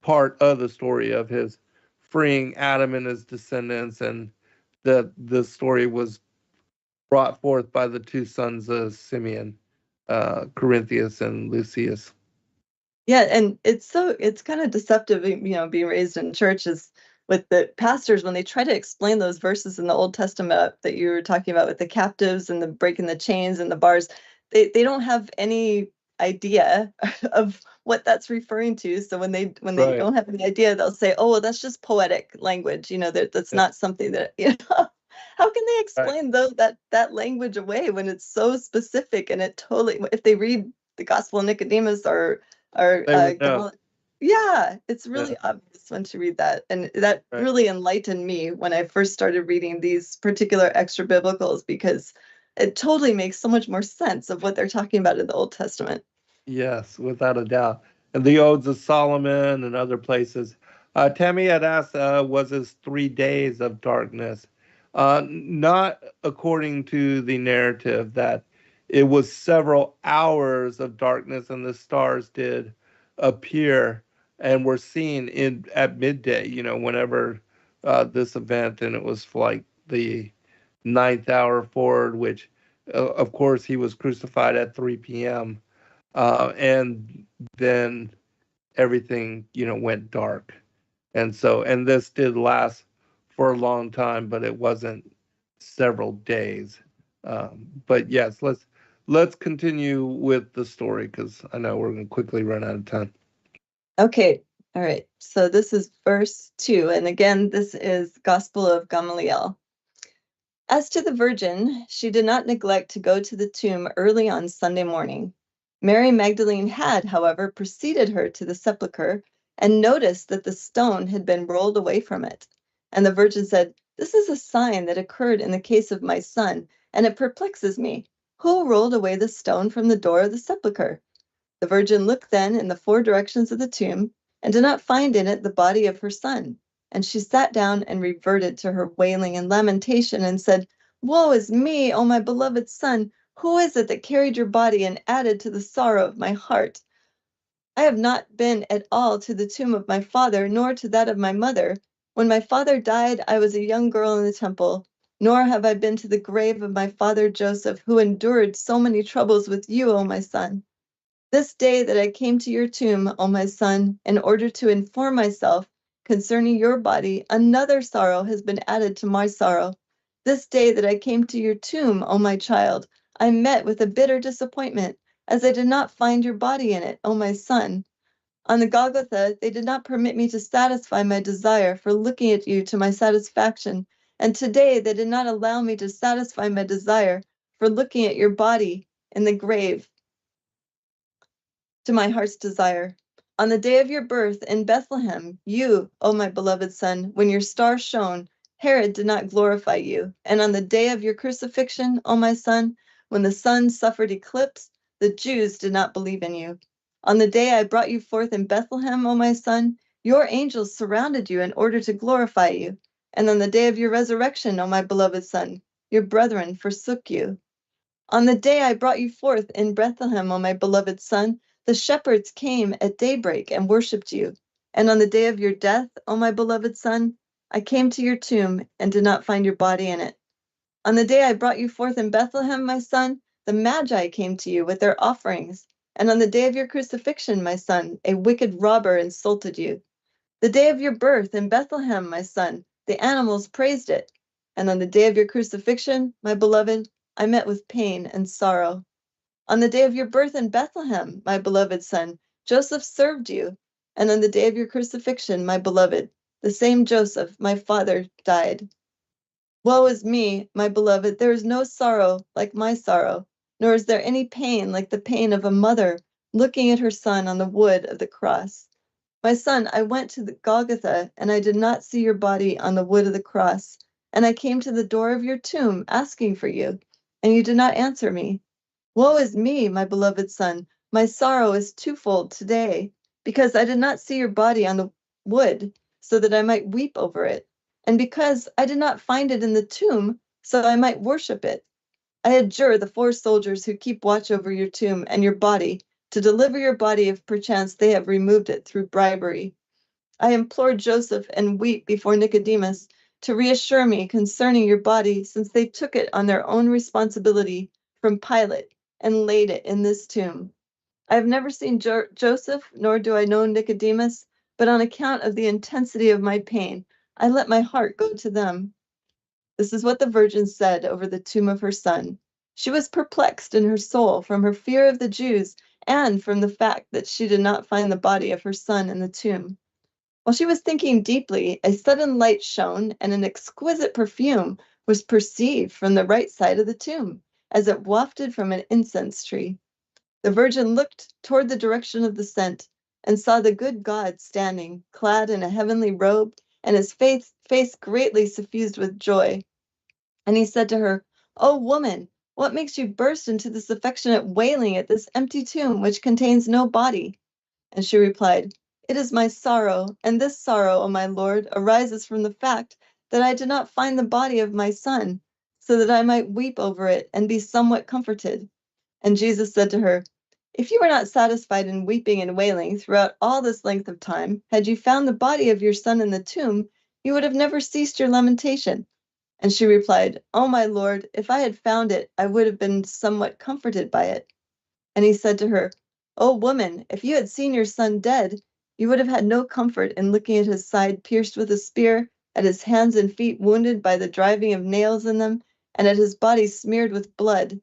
Speaker 5: part of the story of his freeing Adam and his descendants, and the story was brought forth by the two sons of Simeon, Corinthius and Lucius.
Speaker 6: Yeah, and it's kind of deceptive, being raised in churches with the pastors when they try to explain those verses in the Old Testament that you were talking about with the captives and the breaking the chains and the bars. They don't have any idea of what that's referring to. So when they
Speaker 5: Right.
Speaker 6: don't have any idea, they'll say, "Oh, well, that's just poetic language." That's not something that How can they explain that language away when it's so specific and it totally? If they read the Gospel of Nicodemus or yeah, it's really obvious once you read that. And that really enlightened me when I first started reading these particular extra biblicals, because it totally makes so much more sense of what they're talking about in the Old Testament.
Speaker 5: Yes, without a doubt. And the Odes of Solomon and other places. Tammy had asked, was this 3 days of darkness? Not according to the narrative that it was several hours of darkness and the stars did appear and were seen at midday, whenever this event, and it was like the 9th hour forward, which of course he was crucified at 3 p.m. And then everything, went dark. And this did last for a long time, but it wasn't several days. But yes, let's continue with the story, because I know we're going to quickly run out of time.
Speaker 6: Okay. All right. So this is verse 2. And again, this is Gospel of Gamaliel. As to the virgin, she did not neglect to go to the tomb early on Sunday morning. Mary Magdalene had, however, preceded her to the sepulchre and noticed that the stone had been rolled away from it. And the virgin said, "This is a sign that occurred in the case of my son, and it perplexes me. Who rolled away the stone from the door of the sepulchre?" The virgin looked then in the 4 directions of the tomb and did not find in it the body of her son. And she sat down and reverted to her wailing and lamentation and said, "Woe is me, O my beloved son! Who is it that carried your body and added to the sorrow of my heart? I have not been at all to the tomb of my father, nor to that of my mother. When my father died, I was a young girl in the temple. Nor have I been to the grave of my father Joseph, who endured so many troubles with you, O my son. This day that I came to your tomb, O my son, in order to inform myself concerning your body, another sorrow has been added to my sorrow. This day that I came to your tomb, O my child, I met with a bitter disappointment, as I did not find your body in it, O my son. On the Golgotha, they did not permit me to satisfy my desire for looking at you to my satisfaction, and today they did not allow me to satisfy my desire for looking at your body in the grave to my heart's desire. On the day of your birth in Bethlehem, you, O my beloved son, when your star shone, Herod did not glorify you. And on the day of your crucifixion, O my son, when the sun suffered eclipse, the Jews did not believe in you. On the day I brought you forth in Bethlehem, O my son, your angels surrounded you in order to glorify you. And on the day of your resurrection, O my beloved son, your brethren forsook you. On the day I brought you forth in Bethlehem, O my beloved son, the shepherds came at daybreak and worshipped you. And on the day of your death, O my beloved son, I came to your tomb and did not find your body in it. On the day I brought you forth in Bethlehem, my son, the Magi came to you with their offerings. And on the day of your crucifixion, my son, a wicked robber insulted you. The day of your birth in Bethlehem, my son, the animals praised it. And on the day of your crucifixion, my beloved, I met with pain and sorrow. On the day of your birth in Bethlehem, my beloved son, Joseph served you. And on the day of your crucifixion, my beloved, the same Joseph, my father, died. Woe is me, my beloved, there is no sorrow like my sorrow, nor is there any pain like the pain of a mother looking at her son on the wood of the cross. My son, I went to the Golgotha, and I did not see your body on the wood of the cross. And I came to the door of your tomb, asking for you, and you did not answer me. Woe is me, my beloved son, my sorrow is twofold today, because I did not see your body on the wood, so that I might weep over it, and because I did not find it in the tomb, so I might worship it. I adjure the 4 soldiers who keep watch over your tomb and your body to deliver your body if perchance they have removed it through bribery. I implore Joseph and weep before Nicodemus to reassure me concerning your body, since they took it on their own responsibility from Pilate and laid it in this tomb. I have never seen Joseph, nor do I know Nicodemus, but on account of the intensity of my pain, I let my heart go to them. This is what the virgin said over the tomb of her son. She was perplexed in her soul from her fear of the Jews and from the fact that she did not find the body of her son in the tomb. While she was thinking deeply, a sudden light shone, and an exquisite perfume was perceived from the right side of the tomb, as it wafted from an incense tree. The virgin looked toward the direction of the scent, and saw the good God standing, clad in a heavenly robe, and his face greatly suffused with joy. And he said to her, "O woman, what makes you burst into this affectionate wailing at this empty tomb which contains no body?" And she replied, "It is my sorrow, and this sorrow, O my Lord, arises from the fact that I did not find the body of my son, so that I might weep over it and be somewhat comforted." And Jesus said to her, "If you were not satisfied in weeping and wailing throughout all this length of time, had you found the body of your son in the tomb, you would have never ceased your lamentation." And she replied, "O my Lord, if I had found it, I would have been somewhat comforted by it." And he said to her, "O woman, if you had seen your son dead, you would have had no comfort in looking at his side pierced with a spear, at his hands and feet wounded by the driving of nails in them, and at his body smeared with blood.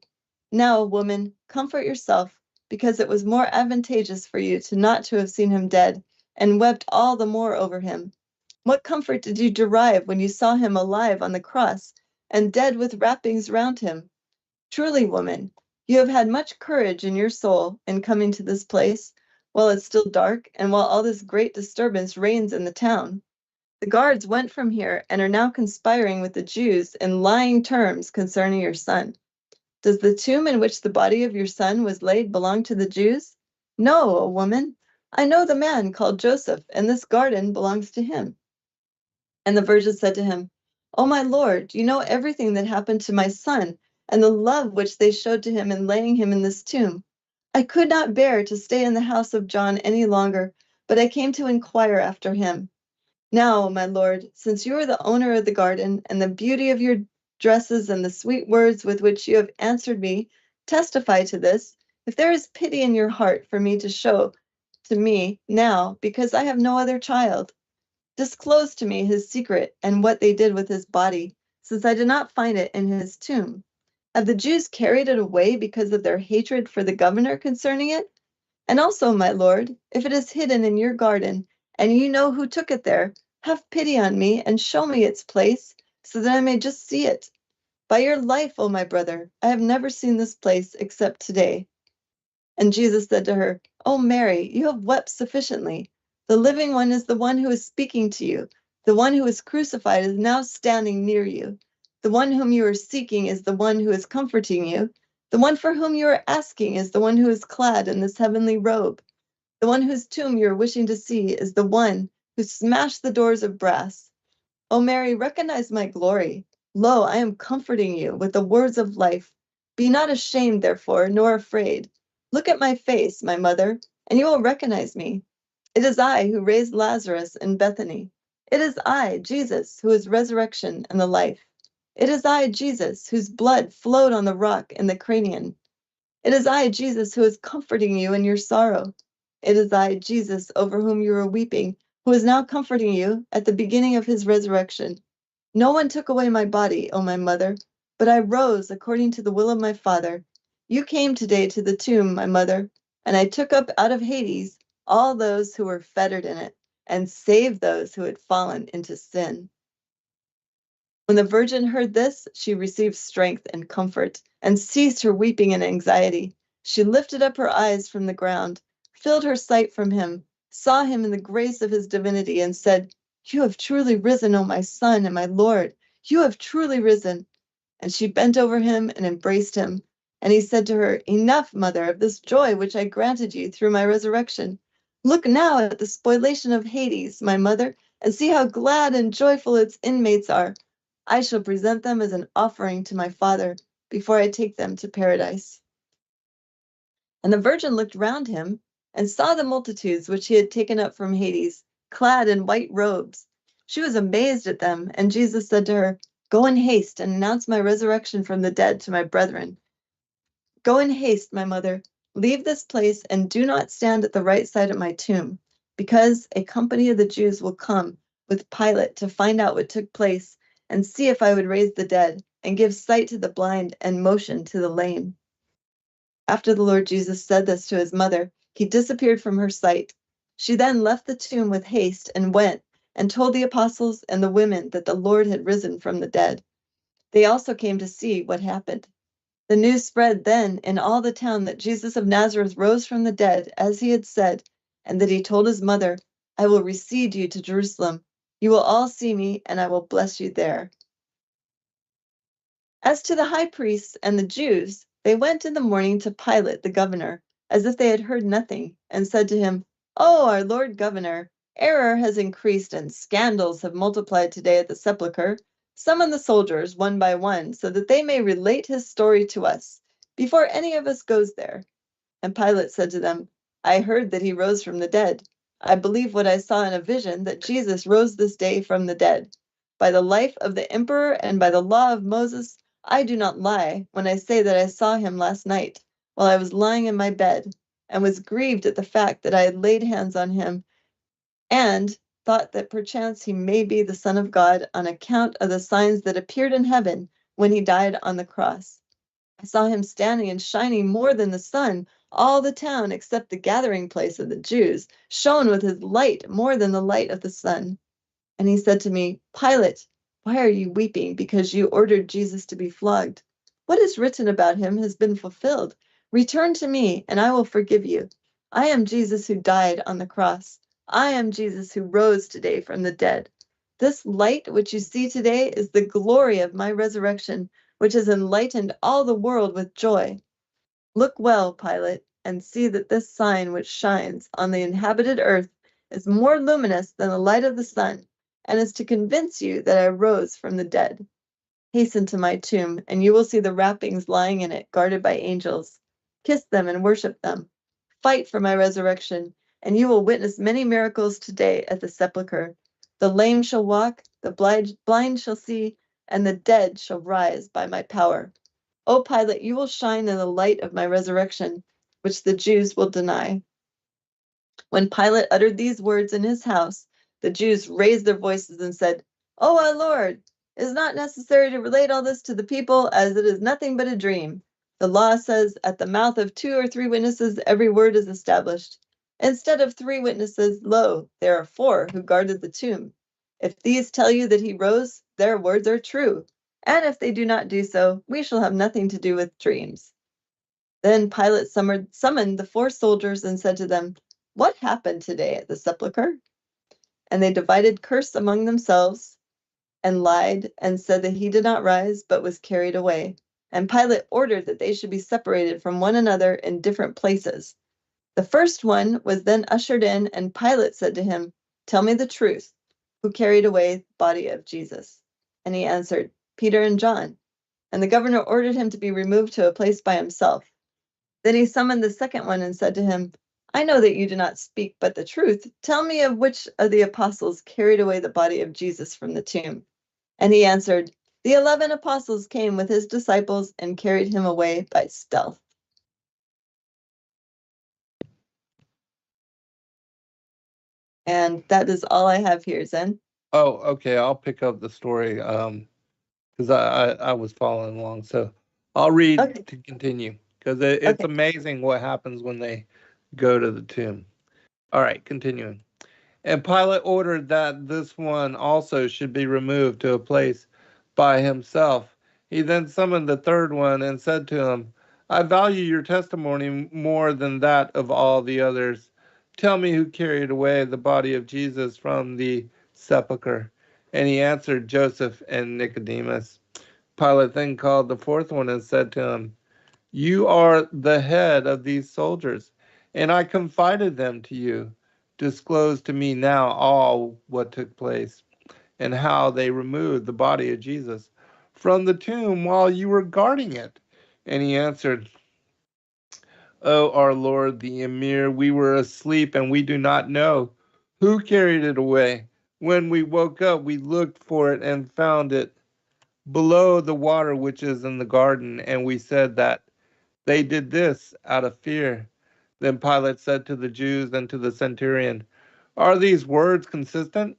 Speaker 6: Now, woman, comfort yourself, because it was more advantageous for you not to have seen him dead, and wept all the more over him. What comfort did you derive when you saw him alive on the cross, and dead with wrappings round him? Truly, woman, you have had much courage in your soul in coming to this place, while it's still dark, and while all this great disturbance reigns in the town. The guards went from here, and are now conspiring with the Jews in lying terms concerning your son. Does the tomb in which the body of your son was laid belong to the Jews? No, O woman. I know the man called Joseph, and this garden belongs to him." And the virgin said to him, "O my Lord, you know everything that happened to my son, and the love which they showed to him in laying him in this tomb. I could not bear to stay in the house of John any longer, but I came to inquire after him. Now, O my Lord, since you are the owner of the garden, and the beauty of your dresses and the sweet words with which you have answered me testify to this, if there is pity in your heart for me to show to me now, because I have no other child, disclose to me his secret and what they did with his body, since I did not find it in his tomb. Have the Jews carried it away because of their hatred for the governor concerning it? And also, my Lord, if it is hidden in your garden, and you know who took it there, have pity on me and show me its place, so that I may just see it. By your life, O my brother, I have never seen this place except today." And Jesus said to her, "O Mary, you have wept sufficiently. The living one is the one who is speaking to you. The one who is crucified is now standing near you. The one whom you are seeking is the one who is comforting you. The one for whom you are asking is the one who is clad in this heavenly robe. The one whose tomb you are wishing to see is the one who smashed the doors of brass. O Mary, recognize my glory. Lo, I am comforting you with the words of life. Be not ashamed, therefore, nor afraid. Look at my face, my mother, and you will recognize me. It is I who raised Lazarus in Bethany. It is I, Jesus, who is resurrection and the life. It is I, Jesus, whose blood flowed on the rock in the Cranium. It is I, Jesus, who is comforting you in your sorrow. It is I, Jesus, over whom you are weeping, who is now comforting you at the beginning of his resurrection. No one took away my body, O my mother, but I rose according to the will of my Father. You came today to the tomb, my mother, and I took up out of Hades all those who were fettered in it, and saved those who had fallen into sin." When the virgin heard this, she received strength and comfort, and ceased her weeping and anxiety. She lifted up her eyes from the ground, filled her sight from him, saw him in the grace of his divinity, and said, "You have truly risen, O my son and my Lord. You have truly risen." And she bent over him and embraced him. And he said to her, "Enough, mother, of this joy which I granted you through my resurrection. Look now at the spoliation of Hades, my mother, and see how glad and joyful its inmates are. I shall present them as an offering to my Father. before I take them to paradise." And the virgin looked round him and saw the multitudes which he had taken up from Hades, clad in white robes. She was amazed at them, and Jesus said to her, "Go in haste and announce my resurrection from the dead to my brethren. Go in haste, my mother. Leave this place and do not stand at the right side of my tomb, because a company of the Jews will come with Pilate to find out what took place and see if I would raise the dead and give sight to the blind and motion to the lame." After the Lord Jesus said this to his mother, he disappeared from her sight. She then left the tomb with haste and went and told the apostles and the women that the Lord had risen from the dead. They also came to see what happened. The news spread then in all the town that Jesus of Nazareth rose from the dead, as he had said, and that he told his mother, "I will recede you to Jerusalem. You will all see me, and I will bless you there." As to the high priests and the Jews, they went in the morning to Pilate the governor, as if they had heard nothing, and said to him, "Oh, our Lord Governor, error has increased and scandals have multiplied today at the sepulchre. Summon the soldiers one by one, so that they may relate his story to us, before any of us goes there." And Pilate said to them, "I heard that he rose from the dead. I believe what I saw in a vision, that Jesus rose this day from the dead. By the life of the emperor and by the law of Moses, I do not lie when I say that I saw him last night while I was lying in my bed, and was grieved at the fact that I had laid hands on him, and thought that perchance he may be the Son of God on account of the signs that appeared in heaven when he died on the cross. I saw him standing and shining more than the sun. All the town, except the gathering place of the Jews, shone with his light more than the light of the sun." And he said to me, "Pilate, why are you weeping because you ordered Jesus to be flogged? What is written about him has been fulfilled. Return to me, and I will forgive you. I am Jesus who died on the cross. I am Jesus who rose today from the dead. This light which you see today is the glory of my resurrection, which has enlightened all the world with joy. Look well, Pilate, and see that this sign which shines on the inhabited earth is more luminous than the light of the sun, and is to convince you that I rose from the dead. Hasten to my tomb, and you will see the wrappings lying in it, guarded by angels. Kiss them and worship them. Fight for my resurrection, and you will witness many miracles today at the sepulchre. The lame shall walk, the blind shall see, and the dead shall rise by my power. O Pilate, you will shine in the light of my resurrection, which the Jews will deny." When Pilate uttered these words in his house, the Jews raised their voices and said, "O our Lord, it is not necessary to relate all this to the people, as it is nothing but a dream. The law says, at the mouth of 2 or 3 witnesses every word is established. Instead of 3 witnesses, lo, there are 4 who guarded the tomb. If these tell you that he rose, their words are true. And if they do not do so, we shall have nothing to do with dreams." Then Pilate summoned the 4 soldiers and said to them, "What happened today at the sepulchre?" And they divided curse among themselves, and lied, and said that he did not rise, but was carried away. And Pilate ordered that they should be separated from one another in different places. The first one was then ushered in, and Pilate said to him, "Tell me the truth. Who carried away the body of Jesus?" And he answered, "Peter and John." And the governor ordered him to be removed to a place by himself. Then he summoned the second one and said to him, "I know that you do not speak but the truth. Tell me of which of the apostles carried away the body of Jesus from the tomb." And he answered, "The 11 apostles came with his disciples and carried him away by stealth." And that is all I have here, Zen.
Speaker 5: Oh, okay. I'll pick up the story because I was following along. So I'll read
Speaker 6: Okay.
Speaker 5: to continue because it's amazing what happens when they go to the tomb. All right, continuing. And Pilate ordered that this one also should be removed to a place by himself. He then summoned the third one and said to him, "I value your testimony more than that of all the others. Tell me who carried away the body of Jesus from the sepulchre." And he answered, "Joseph and Nicodemus." Pilate then called the fourth one and said to him, "You are the head of these soldiers, and I confided them to you. Disclose to me now all what took place, and how they removed the body of Jesus from the tomb while you were guarding it? And he answered, O our Lord, the Emir, we were asleep and we do not know who carried it away. When we woke up, we looked for it and found it below the water which is in the garden, and we said that they did this out of fear. Then Pilate said to the Jews and to the centurion, Are these words consistent?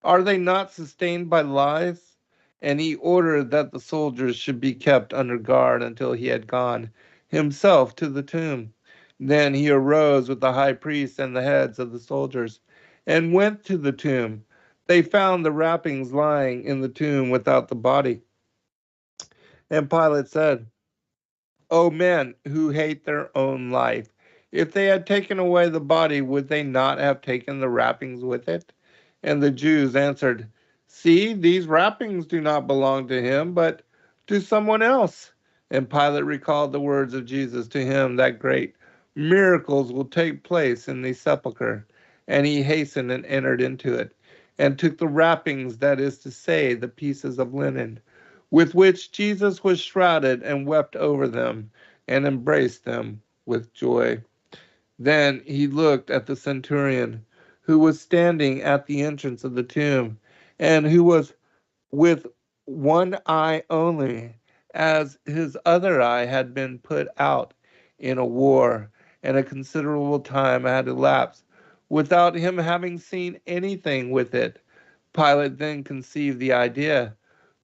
Speaker 5: Are they not sustained by lies? And he ordered that the soldiers should be kept under guard until he had gone himself to the tomb. Then he arose with the high priest and the heads of the soldiers and went to the tomb. They found the wrappings lying in the tomb without the body. And Pilate said, O men who hate their own life, if they had taken away the body, would they not have taken the wrappings with it? And the Jews answered, See, these wrappings do not belong to him, but to someone else. And Pilate recalled the words of Jesus to him that great miracles will take place in the sepulchre. And he hastened and entered into it, and took the wrappings, that is to say, the pieces of linen, with which Jesus was shrouded, and wept over them, and embraced them with joy. Then he looked at the centurion, who was standing at the entrance of the tomb, and who was with one eye only, as his other eye had been put out in a war, and a considerable time had elapsed without him having seen anything with it. Pilate then conceived the idea,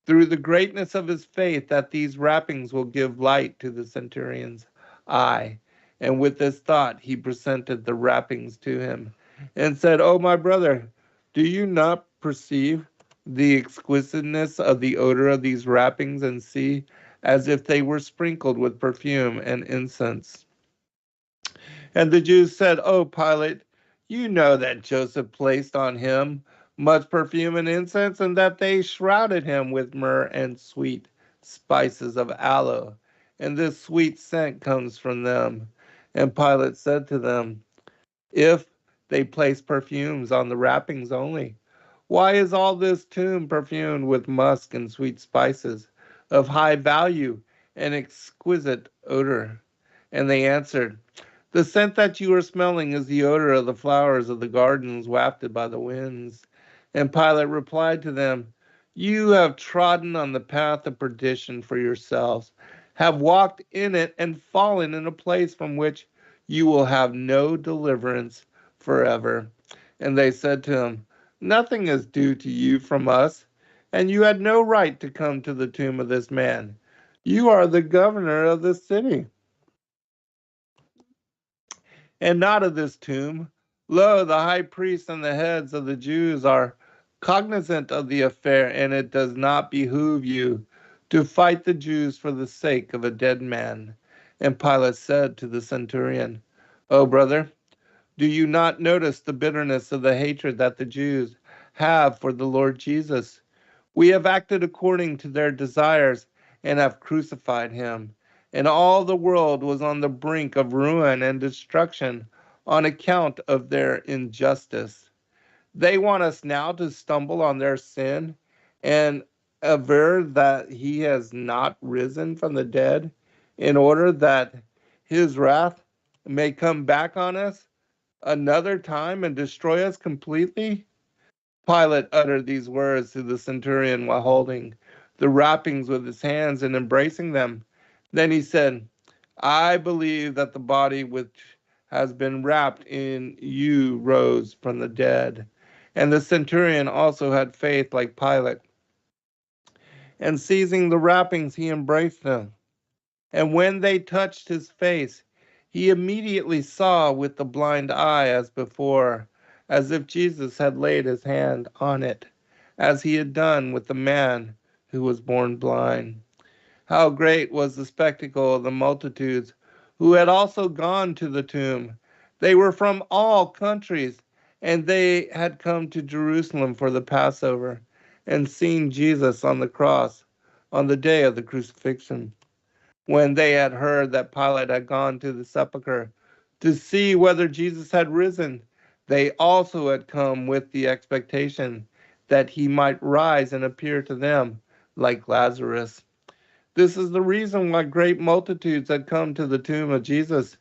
Speaker 5: through the greatness of his faith, that these wrappings will give light to the centurion's eye. And with this thought, he presented the wrappings to him and said, O my brother, do you not perceive the exquisiteness of the odor of these wrappings, and see as if they were sprinkled with perfume and incense? And the Jews said, O Pilate, you know that Joseph placed on him much perfume and incense, and that they shrouded him with myrrh and sweet spices of aloe. And this sweet scent comes from them. And Pilate said to them, If they place perfumes on the wrappings only, why is all this tomb perfumed with musk and sweet spices of high value and exquisite odor? And they answered, The scent that you are smelling is the odor of the flowers of the gardens wafted by the winds. And Pilate replied to them, You have trodden on the path of perdition for yourselves, have walked in it, and fallen in a place from which you will have no deliverance forever. And they said to him, Nothing is due to you from us, and you had no right to come to the tomb of this man. You are the governor of the city, and not of this tomb. Lo, the high priest and the heads of the Jews are cognizant of the affair, and it does not behoove you to fight the Jews for the sake of a dead man. And Pilate said to the centurion, O brother, do you not notice the bitterness of the hatred that the Jews have for the Lord Jesus? We have acted according to their desires and have crucified him. And all the world was on the brink of ruin and destruction on account of their injustice. They want us now to stumble on their sin and aver that he has not risen from the dead, in order that his wrath may come back on us another time and destroy us completely? Pilate uttered these words to the centurion while holding the wrappings with his hands and embracing them. Then he said, I believe that the body which has been wrapped in you rose from the dead. And the centurion also had faith like Pilate. And seizing the wrappings, he embraced them. And when they touched his face, he immediately saw with the blind eye as before, as if Jesus had laid his hand on it, as he had done with the man who was born blind. How great was the spectacle of the multitudes who had also gone to the tomb. They were from all countries, and they had come to Jerusalem for the Passover, and seen Jesus on the cross on the day of the crucifixion. When they had heard that Pilate had gone to the sepulchre to see whether Jesus had risen, they also had come with the expectation that he might rise and appear to them. like Lazarus. This is the reason why great multitudes had come to the tomb of Jesus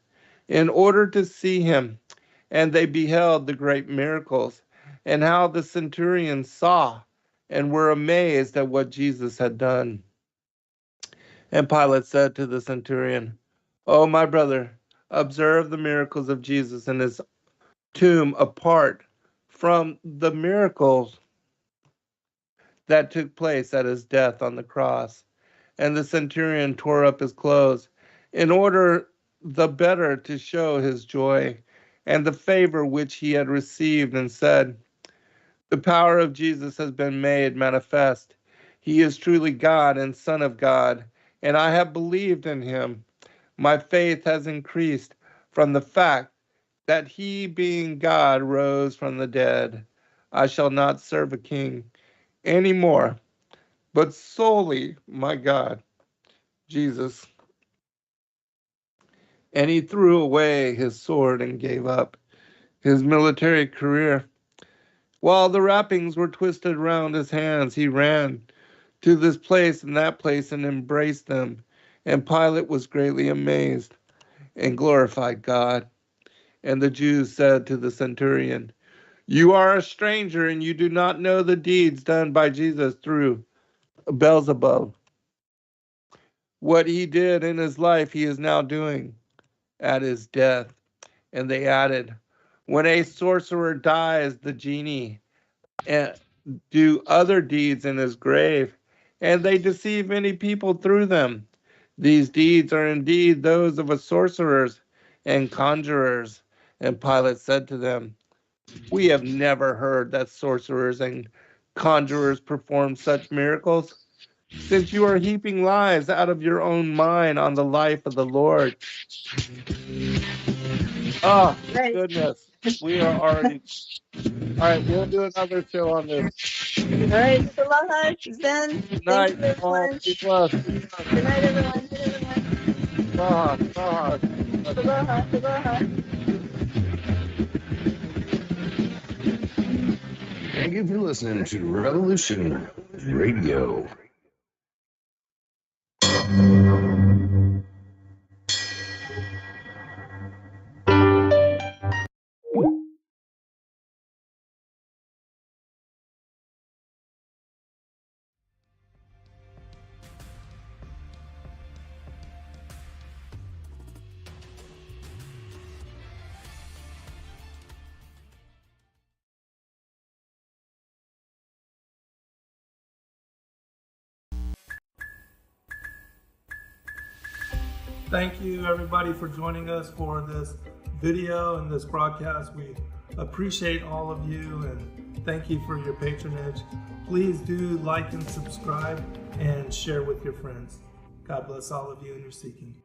Speaker 5: in order to see him, and they beheld the great miracles, and how the centurions saw and were amazed at what Jesus had done. And Pilate said to the centurion, "O my brother, observe the miracles of Jesus in his tomb apart from the miracles that took place at his death on the cross." And the centurion tore up his clothes in order the better to show his joy and the favor which he had received, and said, "The power of Jesus has been made manifest. He is truly God and Son of God, and I have believed in him. My faith has increased from the fact that he, being God, rose from the dead. I shall not serve a king any more, but solely my God, Jesus." And he threw away his sword and gave up his military career. While the wrappings were twisted round his hands, he ran to this place and that place and embraced them. And Pilate was greatly amazed and glorified God. And the Jews said to the centurion, "You are a stranger, and you do not know the deeds done by Jesus through Beelzebub. What he did in his life, he is now doing at his death." And they added, "When a sorcerer dies, the genie do other deeds in his grave, and they deceive many people through them. These deeds are indeed those of a sorcerers and conjurers." And Pilate said to them, "We have never heard that sorcerers and conjurers perform such miracles. Since you are heaping lies out of your own mind on the life of the Lord." Oh,
Speaker 6: Right.
Speaker 5: goodness. We are already... All right, we'll do another show on this.
Speaker 6: All right. Aloha, Zen.
Speaker 5: Good
Speaker 6: Thank
Speaker 5: night,
Speaker 6: you,
Speaker 5: all.
Speaker 6: everyone.
Speaker 5: Be blessed.
Speaker 6: Good night, everyone. Good everyone.
Speaker 5: Aloha, aloha.
Speaker 6: Aloha, aloha.
Speaker 10: Thank you for listening to Revolution Radio.
Speaker 5: Thank you, everybody, for joining us for this video and this broadcast. We appreciate all of you and thank you for your patronage. Please do like and subscribe and share with your friends. God bless all of you in your seeking.